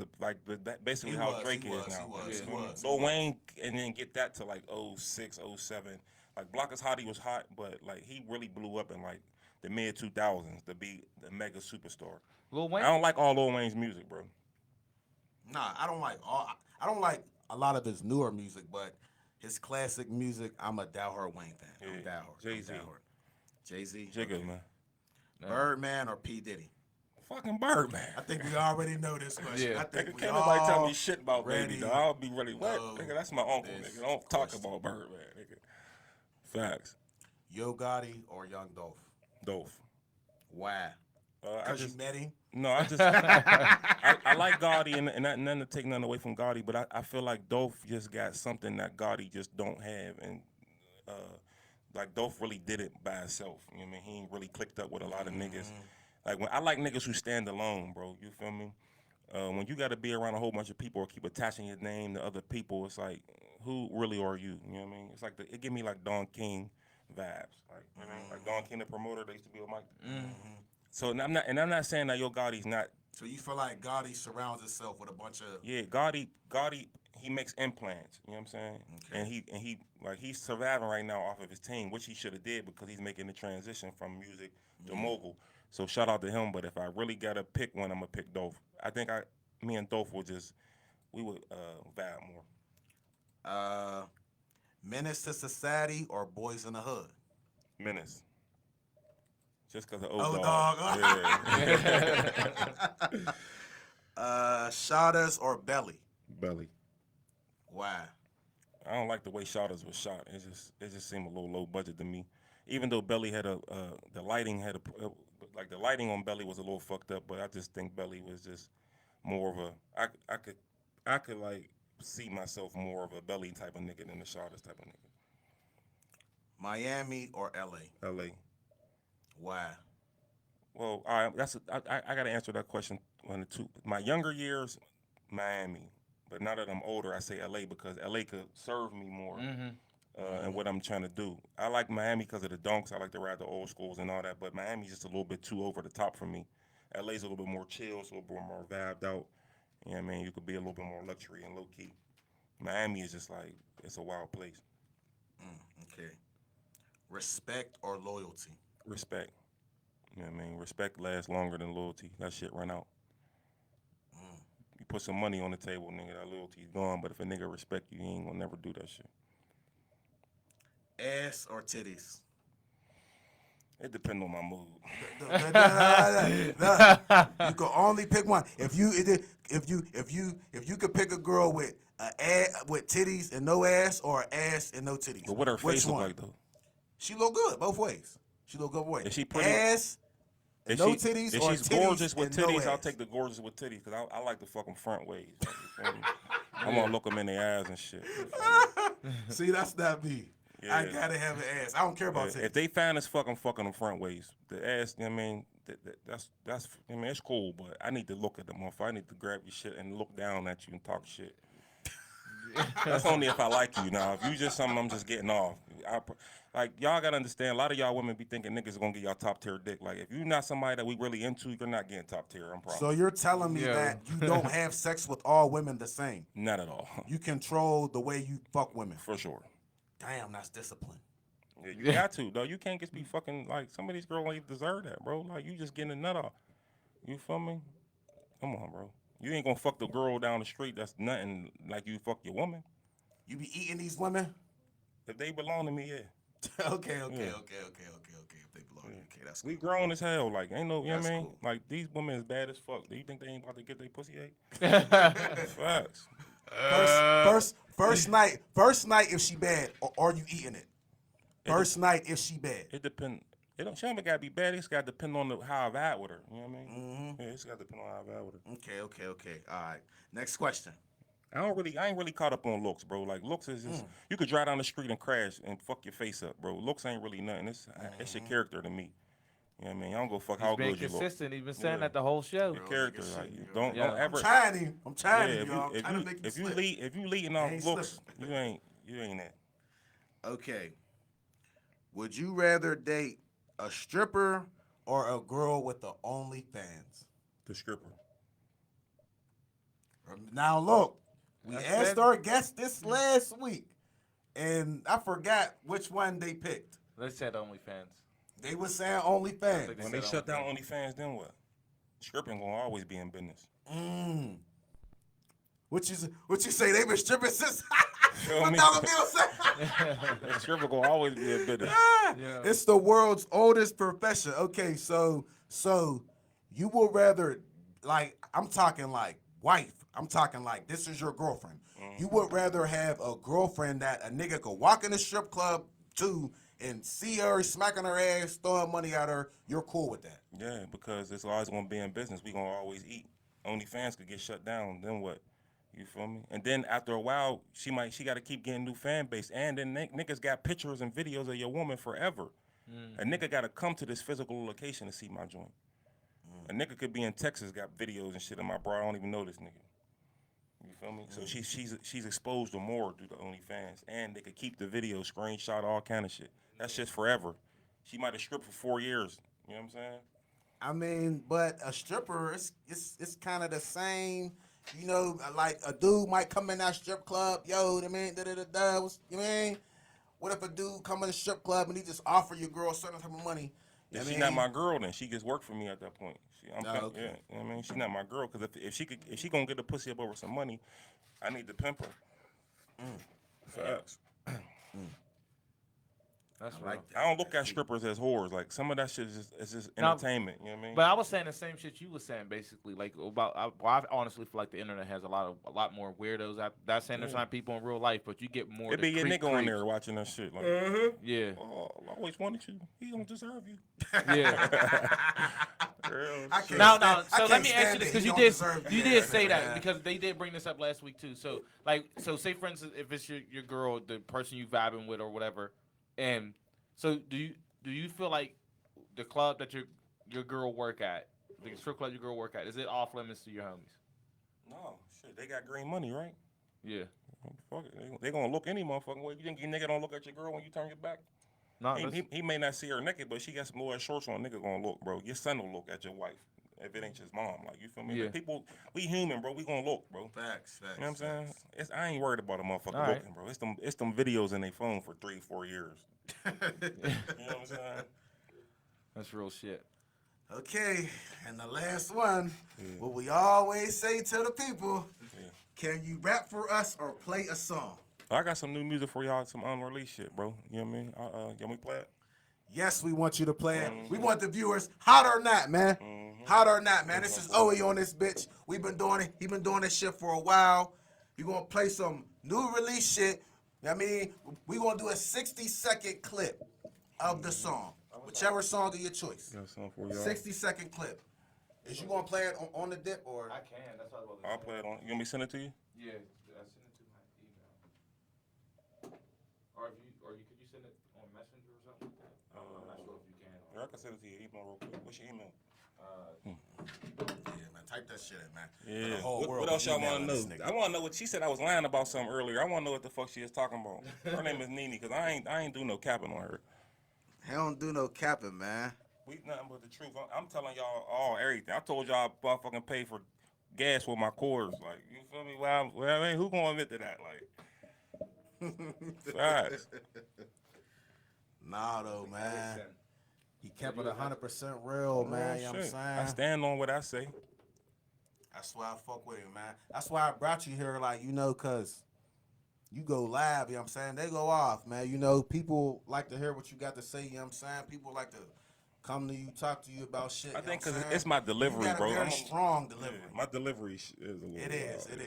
basically He how was, Drake he is was, now. he was. Lil Wayne and then get that to like 06, 07. Like Block is Hot, he was hot, but like he really blew up in like the mid 2000s to be the mega superstar. Lil Wayne? I don't like all Lil Wayne's music, bro. Nah, I don't like a lot of his newer music, but his classic music, I'm a diehard Wayne fan. I'm Yeah. diehard. Jay-Z. Jay-Z. Jigga, Okay. man. Birdman or P. Diddy? Fucking Birdman. I think we already know this question. Yeah. I think Nigga, we can't nobody tell all me shit about ready baby, though. I'll be ready. What? know Nigga, that's my uncle, this nigga. Don't talk question. about Birdman, nigga. Facts. Yo Gotti or Young Dolph? Dolph. Why? I Because just you met him? no, I just I like Gotti and nothing to take nothing away from Gotti, but I feel like Dolph just got something that Gotti just don't have, and like Dolph really did it by himself. You know what I mean? He ain't really clicked up with a lot of niggas. Like when I like niggas who stand alone, bro. You feel me? When you got to be around a whole bunch of people or keep attaching your name to other people, it's like, who really are you? You know what I mean? It's like it give me like Don King vibes, like you know, like Don King, the promoter. They used to be with Mike. So and I'm not saying that Yo Gotti's not. So you feel like Gotti surrounds himself with a bunch of... Yeah, Gotti, he makes implants. You know what I'm saying? Okay. And he's surviving right now off of his team, which he should have did because he's making the transition from music to mogul. So shout out to him. But if I really gotta pick one, I'm gonna pick Dolph. I think me and Dolph would vibe more. Menace to Society or Boys in the Hood? Menace. Just because of Old dog. Dog. Yeah. Shotters or Belly? Belly. Why? I don't like the way Shotters was shot. It just seemed a little low budget to me. Even though Belly had the lighting like the lighting on Belly was a little fucked up, but I just think Belly was just more of a I could like see myself more of a Belly type of nigga than the Shotters type of nigga. Miami or LA? LA. Why? Well, all right, I got to answer that question on the two. My younger years, Miami, but now that I'm older, I say LA because LA could serve me more and what I'm trying to do. I like Miami because of the dunks. I like to ride the old schools and all that, but Miami's just a little bit too over the top for me. LA's a little bit more chill, it's a little bit more vibed out. You know what I mean? You could be a little bit more luxury and low key. Miami is just like it's a wild place. Okay. Respect or loyalty? Respect. You know what I mean? Respect lasts longer than loyalty. That shit run out. You put some money on the table, nigga, that loyalty's gone. But if a nigga respect you, he ain't gonna never do that shit. Ass or titties? It depends on my mood. You can only pick one. If you could pick a girl with with titties and no ass, or ass and no titties. But what her Which face look one? like though? She look good both ways. She look good both ways. Is she pretty? Ass, If no she- titties, If or she's titties gorgeous with and no titties, I'll ass? take the gorgeous with titties because I like the fucking front ways. You feel me? I want to look them in their eyes and shit. You feel me? See, that's not me. I Yeah. gotta have an ass. I don't care about titties. If they fine as fuck, I'm fucking them front ways. The ass, you know what I mean, that's I mean, it's cool, but I need to look at the motherfucker. I need to grab your shit and look down at you and talk shit. That's only if I like you. Now, if you just something, I'm just getting off. Like y'all gotta understand, a lot of y'all women be thinking niggas are gonna get y'all top tier dick. Like if you're not somebody that we really into, you're not getting top tier. I'm probably So you're telling me that you don't have sex with all women the same? not at all. You control the way you fuck women. For sure. Damn, that's discipline. Yeah, you got to though. You can't just be fucking like some of these girls don't even deserve that, bro. Like you just getting a nut off. You feel me? Come on, bro. You ain't gonna fuck the girl down the street that's nothing like you fuck your woman. You be eating these women? If they belong to me, yeah. Okay. Yeah. If they belong, okay, that's We cool. grown as hell. Like ain't no, you know what I That's mean? cool. Like these women is bad as fuck. Do you think they ain't about to get their pussy ate? Facts. First night if she bad, or are you eating it? First night if she bad. It depend. It don't. She don't gotta be bad. It's gotta depend on how I vibe with her. You know what I mean? Yeah, it's gotta depend on how I vibe with her. Okay. All right. Next question. I ain't really caught up on looks, bro. Like looks is just you could drive down the street and crash and fuck your face up, bro. Looks ain't really nothing. It's your character to me. You know what I mean? I don't go fuck how He's been good you look. consistent. He's been saying Yeah. that the whole show. Your character, like you don't Yeah. ever. I'm trying Yeah, to, if y'all. I'm trying to make you slip. if you leading off ain't looks, slipping. you ain't that. Okay. Would you rather date a stripper or a girl with the OnlyFans? The stripper. Now look, we That's asked it. our guests this last week, and I forgot which one they picked. Let's say OnlyFans. They were saying OnlyFans. When they shut down OnlyFans, then what? Stripping gonna always be in business. What you say? They been stripping since Feel what me? Dollar Bill said? The stripper gonna always be in business. Yeah. It's the world's oldest profession. Okay, so you would rather, like, I'm talking like wife. I'm talking like this is your girlfriend. You would rather have a girlfriend that a nigga could walk in the strip club to and see her smacking her ass, throwing money at her. You're cool with that? Yeah, because it's always gonna be in business. We gonna always eat. OnlyFans could get shut down. Then what? You feel me? And then after a while, she got to keep getting new fan base. And then niggas got pictures and videos of your woman forever. A nigga got to come to this physical location to see my joint. A nigga could be in Texas, got videos and shit of my bro. I don't even know this nigga. You feel me? So she's exposed to more through the OnlyFans, and they could keep the video, screenshot, all kind of shit. That shit's forever. She might have stripped for 4 years. You know what I'm saying? I mean, but a stripper, it's kind of the same You know, like a dude might come in that strip club, yo, I mean, what's, you mean? What if a dude come in the strip club and he just offer your girl a certain type of money? You know If what she I not mean? my girl, then she gets work for me at that point. Oh, okay. Yeah, you know what I mean, she not my girl because if she gonna get the pussy up over some money, I need to pimp her. Facts. That's I real. like that. I don't look at strippers as whores. Like some of that shit is just Now- entertainment. You know what I mean? But I was saying the same shit you was saying, basically. Like I honestly feel like the internet has a lot more weirdos. I'm not saying there's not people in real life, but you get more. It be the your creep nigga on creeps. there watching that shit. Like, Yeah, oh, I always wanted you. He don't deserve you. yeah. Real I shit. can't No, stand- no. I So can't let me ask stand you this it. because He you don't did deserve you that. did say Yeah. that because they did bring this up last week too. So say for instance, if it's your girl, the person you vibing with or whatever, and so do you feel like the club that your girl work at, the strip club your girl work at, is it off limits to your homies? No, shit. They got green money, right? Yeah. Fuck it. They gonna look any motherfucking way. You think your nigga don't look at your girl when you turn your back? No, He may not see her naked, but she got some little shorts on. Nigga gonna look, bro. Your son will look at your wife if it ain't his mom. Like, you feel me? Yeah. Like, people, we human, bro. We gonna look, bro. Facts. You know what I'm saying? I ain't worried about a motherfucker All right. looking, bro. It's them videos in their phone for 3-4 years. You know what I'm saying? that's real shit. Okay, and the last one, what we always say to the people, can you rap for us or play a song? I got some new music for y'all, some unreleased shit, bro. You know what I mean? Can we play it? Yes, we want you to play it. We want the viewers, hot or not, man. Hot or not, man. This is Owey on this bitch. We've been doing it. He been doing this shit for a while. We gonna play some new release shit. I mean, we gonna do a 60-second clip of the song. Whichever song of your choice. Got something for y'all. 60-second clip. Is you gonna play it on the dip or? I can. That's what I was. I'll play it on. You want me to send it to you? Yeah, I send it to my email. Or could you send it on Messenger or something like that? I'm not sure if you can. Yeah, I can send it to your email real quick. What's your email? Yeah, man. Type that shit in, man. Yeah. The whole world What else y'all want to emailing know? this nigga. I want to know what she said. I was lying about something earlier. I want to know what the fuck she is talking about. Her name is Nene, cause I ain't do no capping on her. He don't do no capping, man. We nothing but the truth. I'm telling y'all all everything. I told y'all I motherfucking pay for gas with my quarters. Like, you feel me? Well, I mean, who gonna admit to that? Like, facts. Nah, though, man. He kept it 100% real, man. You know what I'm Shit. saying? I stand on what I say. That's why I fuck with him, man. That's why I brought you here, like, you know, because you go live, you know what I'm saying? They go off, man. You know, people like to hear what you got to say, you know what I'm saying? People like to come to you, talk to you about shit. I you think know what I'm because it's my delivery, you got bro. a very strong delivery. Yeah, my delivery is a little It is, wild. it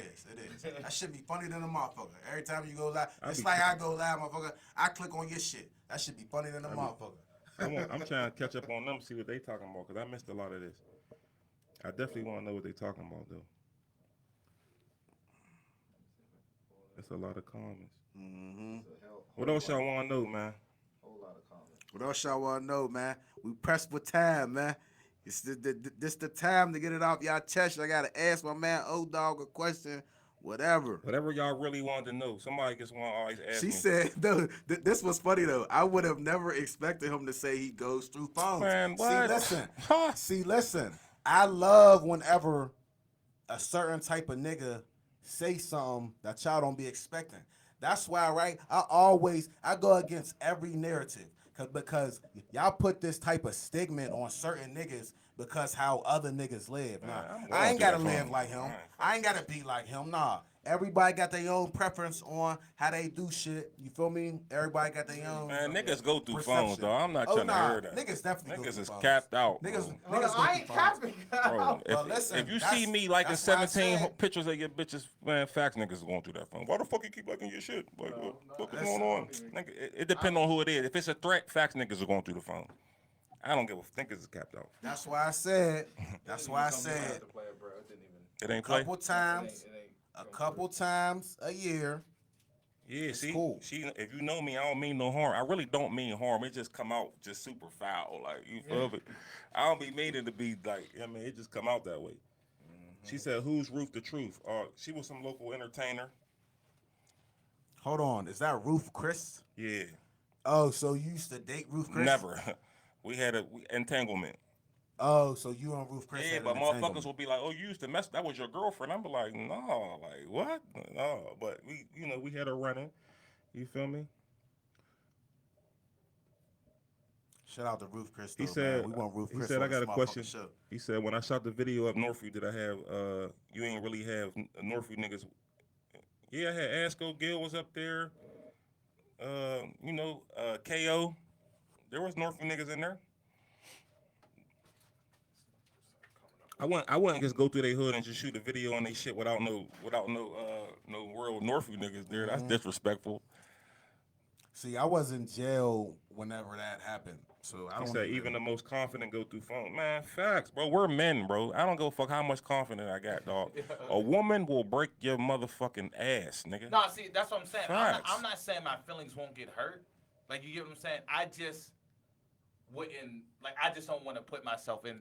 is. That shit be funny than a motherfucker. Every time you go live, I it's be- like I go live, motherfucker. I click on your shit. That shit be funny than a motherfucker. I'm trying to catch up on them, see what they talking about, because I missed a lot of this. I definitely want to know what they talking about, though. That's a lot of comments. Mm-hmm. What else y'all want to know, man? What else y'all want to know, man? We pressed for time, man. This the time to get it off y'all chest. I got to ask my man O-Dog a question, whatever. Whatever y'all really wanted to know. Somebody just want to always ask She me. said, no, this was funny, though. I would have never expected him to say he goes through phones. Man, what? See, listen. I love whenever a certain type of nigga say something that y'all don't be expecting. That's why, right? I go against every narrative because y'all put this type of stigma on certain niggas because how other niggas live. Nah, I'm I ain't going gotta through that live phone. like him. Right. I ain't gotta be like him. Nah. Everybody got their own preference on how they do shit. You feel me? Everybody got their own. Man, niggas go through perception. phones, though. I'm not Oh, trying nah. to hear that. Niggas definitely go Niggas through is phones. capped out. Niggas bro. go I through ain't phones. capping. Bro, Well, listen, if you that's- see me liking that's why I 17 said- pictures of your bitches, man, facts niggas is going through that phone. Why the fuck you keep liking your shit? Like, what's going on? Nigga, it depends on who it is. If it's a threat, facts niggas are going through the phone. I don't give a niggas is capped out. That's why I said. That's why I said. It ain't A play. couple times. A couple times a year. Yeah, see, cool. if you know me, I don't mean no harm. I really don't mean harm. It just come out just super foul. Like, you feel me? I don't be meaning to be like, I mean, it just come out that way. She said, who's Ruth the Truth? She was some local entertainer. Hold on. Is that Ruth Chris? Yeah. Oh, so you used to date Ruth Chris? Never. We had entanglement. Oh, so you and Ruth Chris Yeah, had but an motherfuckers entanglement. will be like, "Oh, you used to mess. That was your girlfriend." I'm be like, "No, like what? No." But we had a running. You feel me? Shout out to Ruth Chris He though, man. said. We want Ruth He Chris said, on "I this got a motherfucking question." show. He said, "When I shot the video up Northview, did I have you ain't really have Northview niggas?" Yeah, I had Asco Gill was up there. KO. There was Northview niggas in there. I wouldn't just go through their hood and just shoot a video on their shit without no real Northview niggas there. That's disrespectful. See, I was in jail whenever that happened, so I He don't said even the most confident go through phone. Man, facts, bro. We're men, bro. I don't give a fuck how much confidence I got, dog. A woman will break your motherfucking ass, nigga. No, see, that's what I'm saying. Facts. I'm not saying my feelings won't get hurt. Like, you get what I'm saying? I just wouldn't, like, I just don't want to put myself in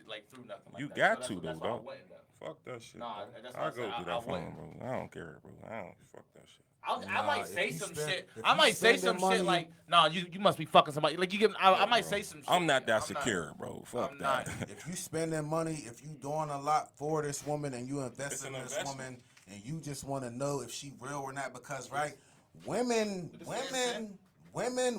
like, through nothing like You that. got so to, though, that's why I dog. wouldn't, though. Fuck that shit, Nah, bro. that's what I I go said. through I that phone, wouldn't. bro. I don't care, bro. I don't fuck that shit. I might say if you some spend- shit. if I you might say spending some shit money- like, "Nah, you must be fucking somebody." Like, you get, I might say some shit. I'm not that I'm secure, bro. Fuck I'm that. not. If you spending money, if you doing a lot for this woman and you It's invest an in this investment. woman and you just want to know if she real or not, because right, women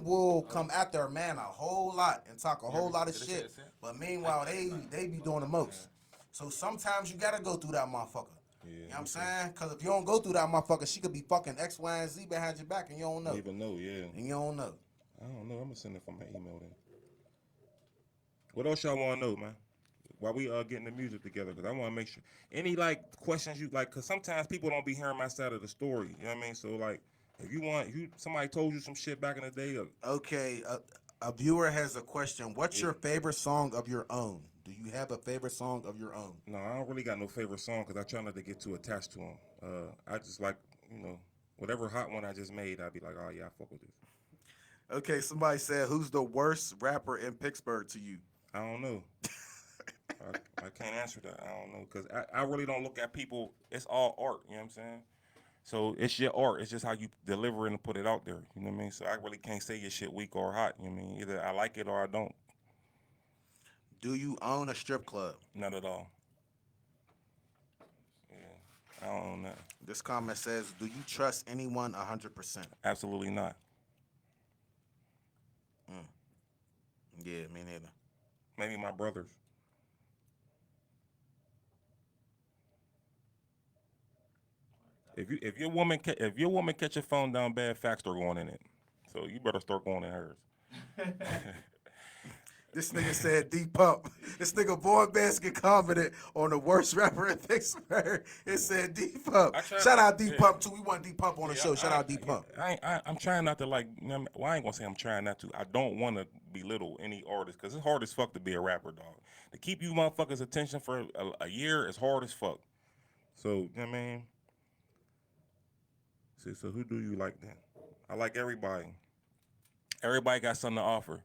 will come at their man a whole lot and talk a whole lot of shit, but meanwhile they be doing the most. So sometimes you gotta go through that motherfucker. You know what I'm saying? Because if you don't go through that motherfucker, she could be fucking X, Y, and Z behind your back and you don't know. Even know, yeah. And you don't know. I don't know. I'm gonna send it from my email then. What else y'all want to know, man? While we getting the music together, because I want to make sure any like questions you like, because sometimes people don't be hearing my side of the story. You know what I mean? So like, if somebody told you some shit back in the day. Okay, a viewer has a question. What's your favorite song of your own? Do you have a favorite song of your own? No, I don't really got no favorite song because I try not to get too attached to them. I just like whatever hot one I just made. I'd be like, oh yeah, I fuck with this. Okay, somebody said, who's the worst rapper in Pittsburgh to you? I don't know. I can't answer that. I don't know because I really don't look at people. It's all art. You know what I'm saying? So it's your art. It's just how you deliver it and put it out there. You know what I mean? So I really can't say your shit weak or hot. You know what I mean? Either I like it or I don't. Do you own a strip club? Not at all. Yeah, I don't own that. This comment says, do you trust anyone 100%? Absolutely not. Yeah, me neither. Maybe my brothers. If your woman catch your phone down bad, facts start going in it. So you better start going in hers. This nigga said D-Pump. This nigga Boy Basket commented on the worst rapper in Pittsburgh. It said D-Pump. Shout out D-Pump too. We want D-Pump on the show. Shout out D-Pump. I'm trying not to I ain't gonna say I'm trying not to. I don't want to belittle any artist because it's hard as fuck to be a rapper, dog. To keep you motherfuckers' attention for a year is hard as fuck. So, you know what I mean? See, so who do you like then? I like everybody. Everybody got something to offer.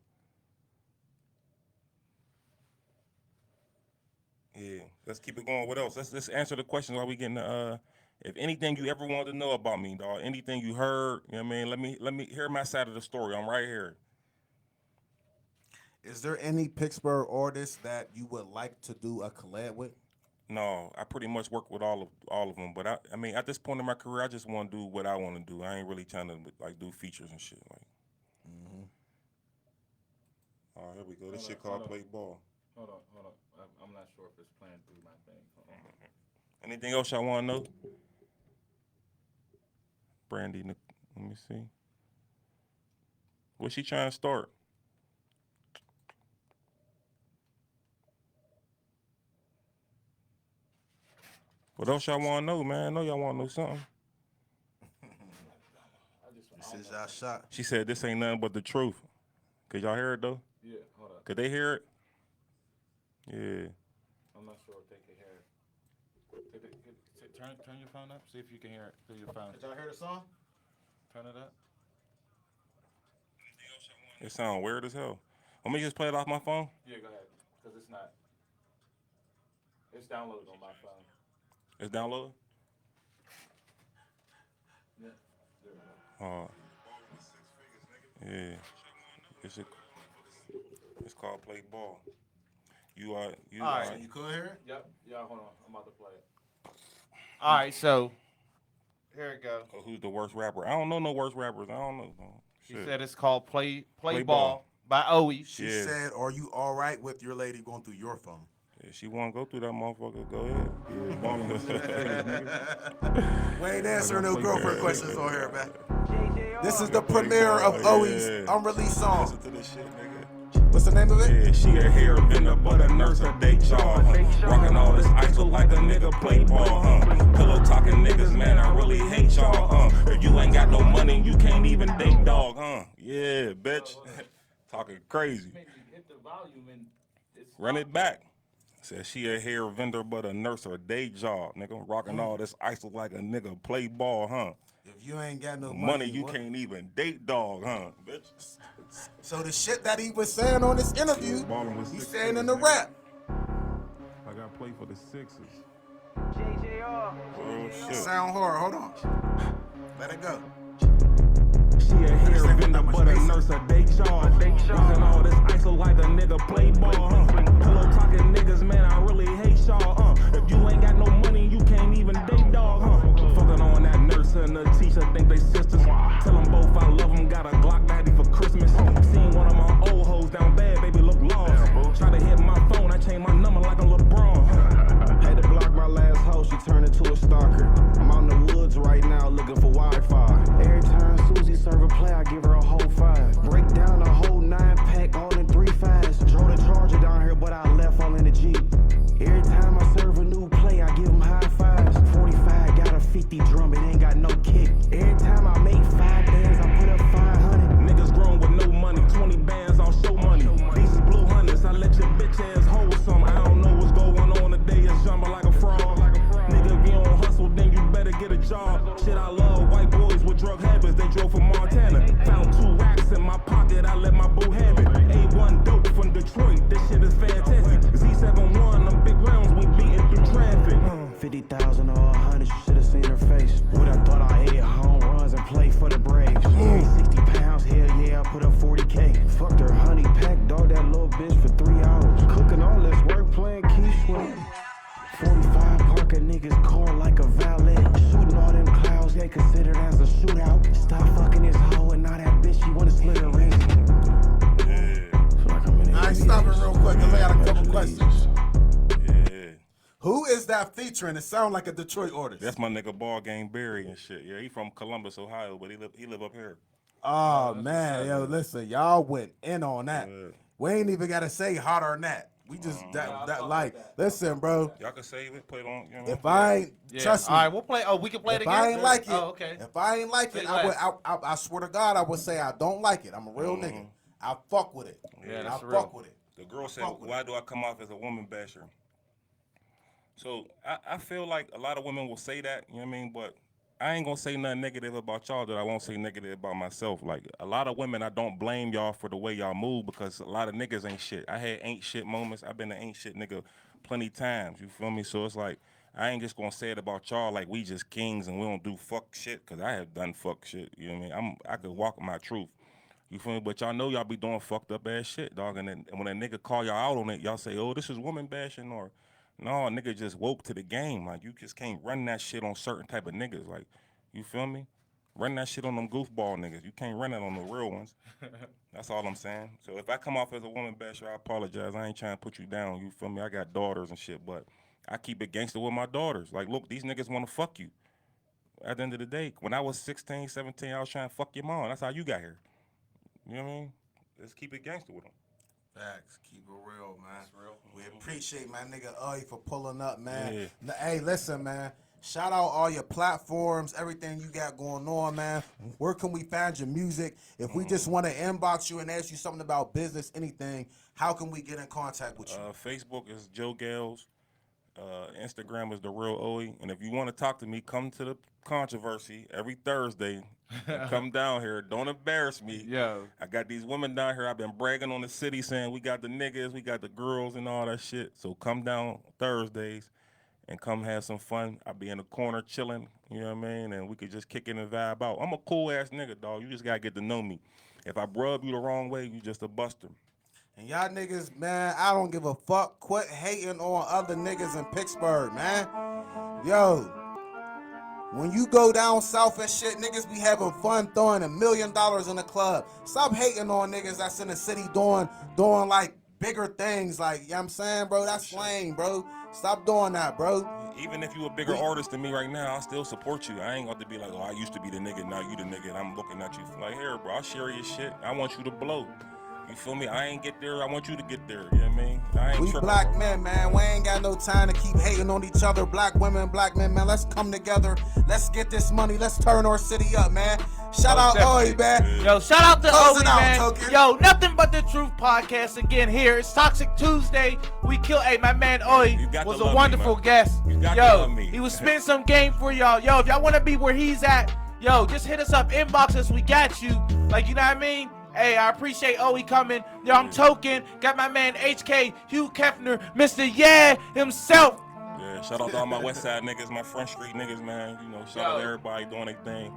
Yeah, let's keep it going. What else? Let's answer the question while we getting the if anything you ever wanted to know about me, dog, anything you heard, you know what I mean? Let me hear my side of the story. I'm right here. Is there any Pittsburgh artist that you would like to do a collab with? No, I pretty much work with all of them, but I mean at this point in my career, I just want to do what I want to do. I ain't really trying to like do features and shit like. Oh, here we go. This shit called Play Ball. Hold on. I'm not sure if it's playing through my thing. Hold on. Anything else y'all want to know? Brandy, let me see. What's she trying to start? What else y'all want to know, man? I know y'all want to know something. This is our shot. She said this ain't nothing but the truth. Could y'all hear it, though? Yeah, hold on. Could they hear it? Yeah. I'm not sure if they can hear it. Turn your phone up. See if you can hear it through your phone. Did y'all hear the song? Turn it up. It sounds weird as hell. Let me just play it off my phone. Yeah, go ahead. Because it's not. It's downloaded on my phone. It's downloaded? Yeah. There we go. Yeah. It's called Play Ball. You are. You All are. right. You could hear it? Yep. Yeah, hold on. I'm about to play it. All right, so here it go. Oh, who's the worst rapper? I don't know no worst rappers. I don't know. No. He Shit. said it's called Play Play Ball by Owey. She Yeah. said, "Are you all right with your lady going through your phone?" If she want to go through that motherfucker, go ahead. Yeah, ballin' with 6 days, nigga. We ain't answering no play girlfriend ball. questions on here, man. This is the premiere of ball, Owey's yeah. unreleased song. Listen to this shit, nigga. What's the name of it? Yeah, she a hair vendor, but a nurse a day job. Rockin' all this ice look like a nigga play ball, Pillow talking niggas, man, I really hate y'all, If you ain't got no money, you can't even date dog, Yeah, bitch. Talking crazy. Hit the volume and Run it back. Said she a hair vendor, but a nurse or day job, nigga. Rocking all this ice look like a nigga play ball, If you ain't got no Money you what? can't even date dog, bitch. So the shit that he was saying on this interview, Ballin' with he's 6 saying days, in the nigga. rap. I got to play for the Sixers. JJR. Oh shit. Sound hard. Hold on. Let it go. She a hair vendor, but a nurse a day job. Rockin' all this ice look like a nigga play ball, Pillow talking niggas, man, I really hate y'all, If you ain't got no money, you can't even date dog, Fucking on that nurse and the teacher, think they sisters. Tell them both I love them, got a Glock daddy for Christmas. Seen one of my old hoes down bad, baby look lost. Try to hit my phone, I changed my number like a LeBron. Had to block my last hoe, she turned into a stalker. I'm out in the woods right now looking for Wi-Fi. Every time Susie serve a play, I give her a whole 5. Break down a whole 9-pack, all in 3 5s. Drove the Charger down here, but I left all in the Jeep. Every time I serve a new play, I give them high fives. 45 got a 50 drum, it ain't got no kick. Every time I make 5 bands, I put up 500. Niggas grown with no money, 20 bands on show money. These is blue hunters, I let your bitch ass hold some. I don't know what's going on today, it's jumping like a frog. Nigga, if you don't hustle, then you better get a job. Shit, I love white boys with drug habits, they drove from Montana. Found 2 racks in my pocket, I let my boo have it. A1 dope from Detroit, this shit is fantastic. Z71, them big rounds, we beating through traffic. 50,000 or 100, you should've seen her face. Would I thought I hit home runs and play for the Braves? 60 pounds, hell yeah, I put up 40K. Fucked her honey pack, dog that little bitch for 3 hours. Cooking all this work, playing key sweat. 45 park a nigga's car like a valet. Shooting all them clouds, they considered as a shootout. Stop fucking this hoe and now that bitch, she wanna slit her wrist. Feel like I'm in I ain't NBA. stopping real quick because I got a couple questions. Yeah. Who is that featuring? It sound like a Detroit artist. That's my nigga Ball Game Barry and shit. Yeah, he from Columbus, Ohio, but he live up here. Oh man, yo, listen, y'all went in on that. Yeah. We ain't even gotta say hotter than that. We just listen, bro. Y'all can save it, play it on. You know? If I ain't trust me, All right, we'll play. Oh, we can play it if again. I ain't like it, Oh, okay. if I ain't like Say it, less. I swear to God, I would say I don't like it. I'm a real nigga. I fuck with it. Yeah, I that's fuck real. with it. The girl said, fuck with "Why do I come off as a woman basher?" So I feel like a lot of women will say that. You know what I mean? But I ain't gonna say nothing negative about y'all that I won't say negative about myself. Like a lot of women, I don't blame y'all for the way y'all move because a lot of niggas ain't shit. I had ain't shit moments. I've been an ain't shit nigga plenty times. You feel me? So it's like I ain't just gonna say it about y'all like we just kings and we don't do fuck shit because I have done fuck shit. You know what I mean? I could walk my truth. You feel me? But y'all know y'all be doing fucked up ass shit, dog. And then and when a nigga call y'all out on it, y'all say, "Oh, this is woman bashing," or no, nigga just woke to the game. Like you just can't run that shit on certain type of niggas. Like, you feel me? Run that shit on them goofball niggas. You can't run it on the real ones. That's all I'm saying. So if I come off as a woman basher, I apologize. I ain't trying to put you down. You feel me? I got daughters and shit, but I keep it gangster with my daughters. Like, look, these niggas want to fuck you. At the end of the day, when I was 16, 17, I was trying to fuck your mom. That's how you got here. You know what I mean? Let's keep it gangster with them. Facts. Keep it real, man. It's real. We appreciate my nigga for pulling up, man. Yeah. Hey, listen, man. Shout out all your platforms, everything you got going on, man. Where can we find your music? If we just want to inbox you and ask you something about business, anything, how can we get in contact with you? Facebook is Joe Gales. Instagram is The Real Owey. And if you want to talk to me, come to the controversy every Thursday. Come down here. Don't embarrass me. Yeah. I got these women down here. I've been bragging on the city saying we got the niggas, we got the girls and all that shit. So come down Thursdays and come have some fun. I'll be in the corner chilling, you know what I mean? And we could just kick it and vibe out. I'm a cool ass nigga, dog. You just gotta get to know me. If I rub you the wrong way, you just a buster. And y'all niggas, man, I don't give a fuck. Quit hating on other niggas in Pittsburgh, man. Yo, when you go down south and shit, niggas be having fun throwing $1 million in the club. Stop hating on niggas that's in the city doing like bigger things. Like, you know what I'm saying, bro? That's lame, bro. Stop doing that, bro. Even if you a bigger artist than me right now, I still support you. I ain't got to be like, oh, I used to be the nigga, now you the nigga, and I'm looking at you like, here, bro, I'll share your shit. I want you to blow. You feel me? I ain't get there. I want you to get there. You know what I mean? I ain't We tripping, black bro. men, man. We ain't got no time to keep hating on each other. Black women, black men, man. Let's come together. Let's get this money. Let's turn our city up, man. Shout out definitely. Owey, man. Yo, shout out to Close Owey, it out, man. Token. Yo, Nothing But the Truth podcast again here. It's Toxic Tuesday. We kill. Hey, my man Owey You got to was love a me, wonderful man. guest. You got to Yo, love me. he was spitting some game for y'all. Yo, if y'all want to be where he's at, yo, just hit us up, inbox us. We got you. Like, you know what I mean? Hey, I appreciate Owey coming. Yo, I'm Token. Got my man HK, Hugh Kefner, Mr. Yeah himself. Yeah, shout out to all my West Side niggas, my Front Street niggas, man. You know, shout out to everybody doing their thing.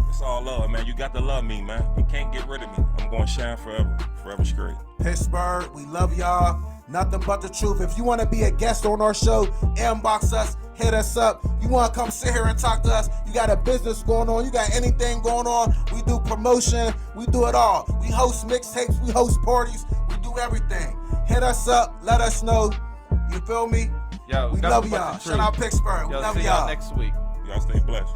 It's all love, man. You got to love me, man. You can't get rid of me. I'm going to shine forever. Forever straight. Pittsburgh, we love y'all. Nothing but the truth. If you want to be a guest on our show, inbox us, hit us up. You want to come sit here and talk to us, you got a business going on, you got anything going on, we do promotion, we do it all. We host mixtapes, we host parties, we do everything. Hit us up, let us know. You feel me? Yo, We nothing love but y'all. the Shout truth. out Pittsburgh. We Yo, love see y'all. y'all next week. Y'all stay blessed.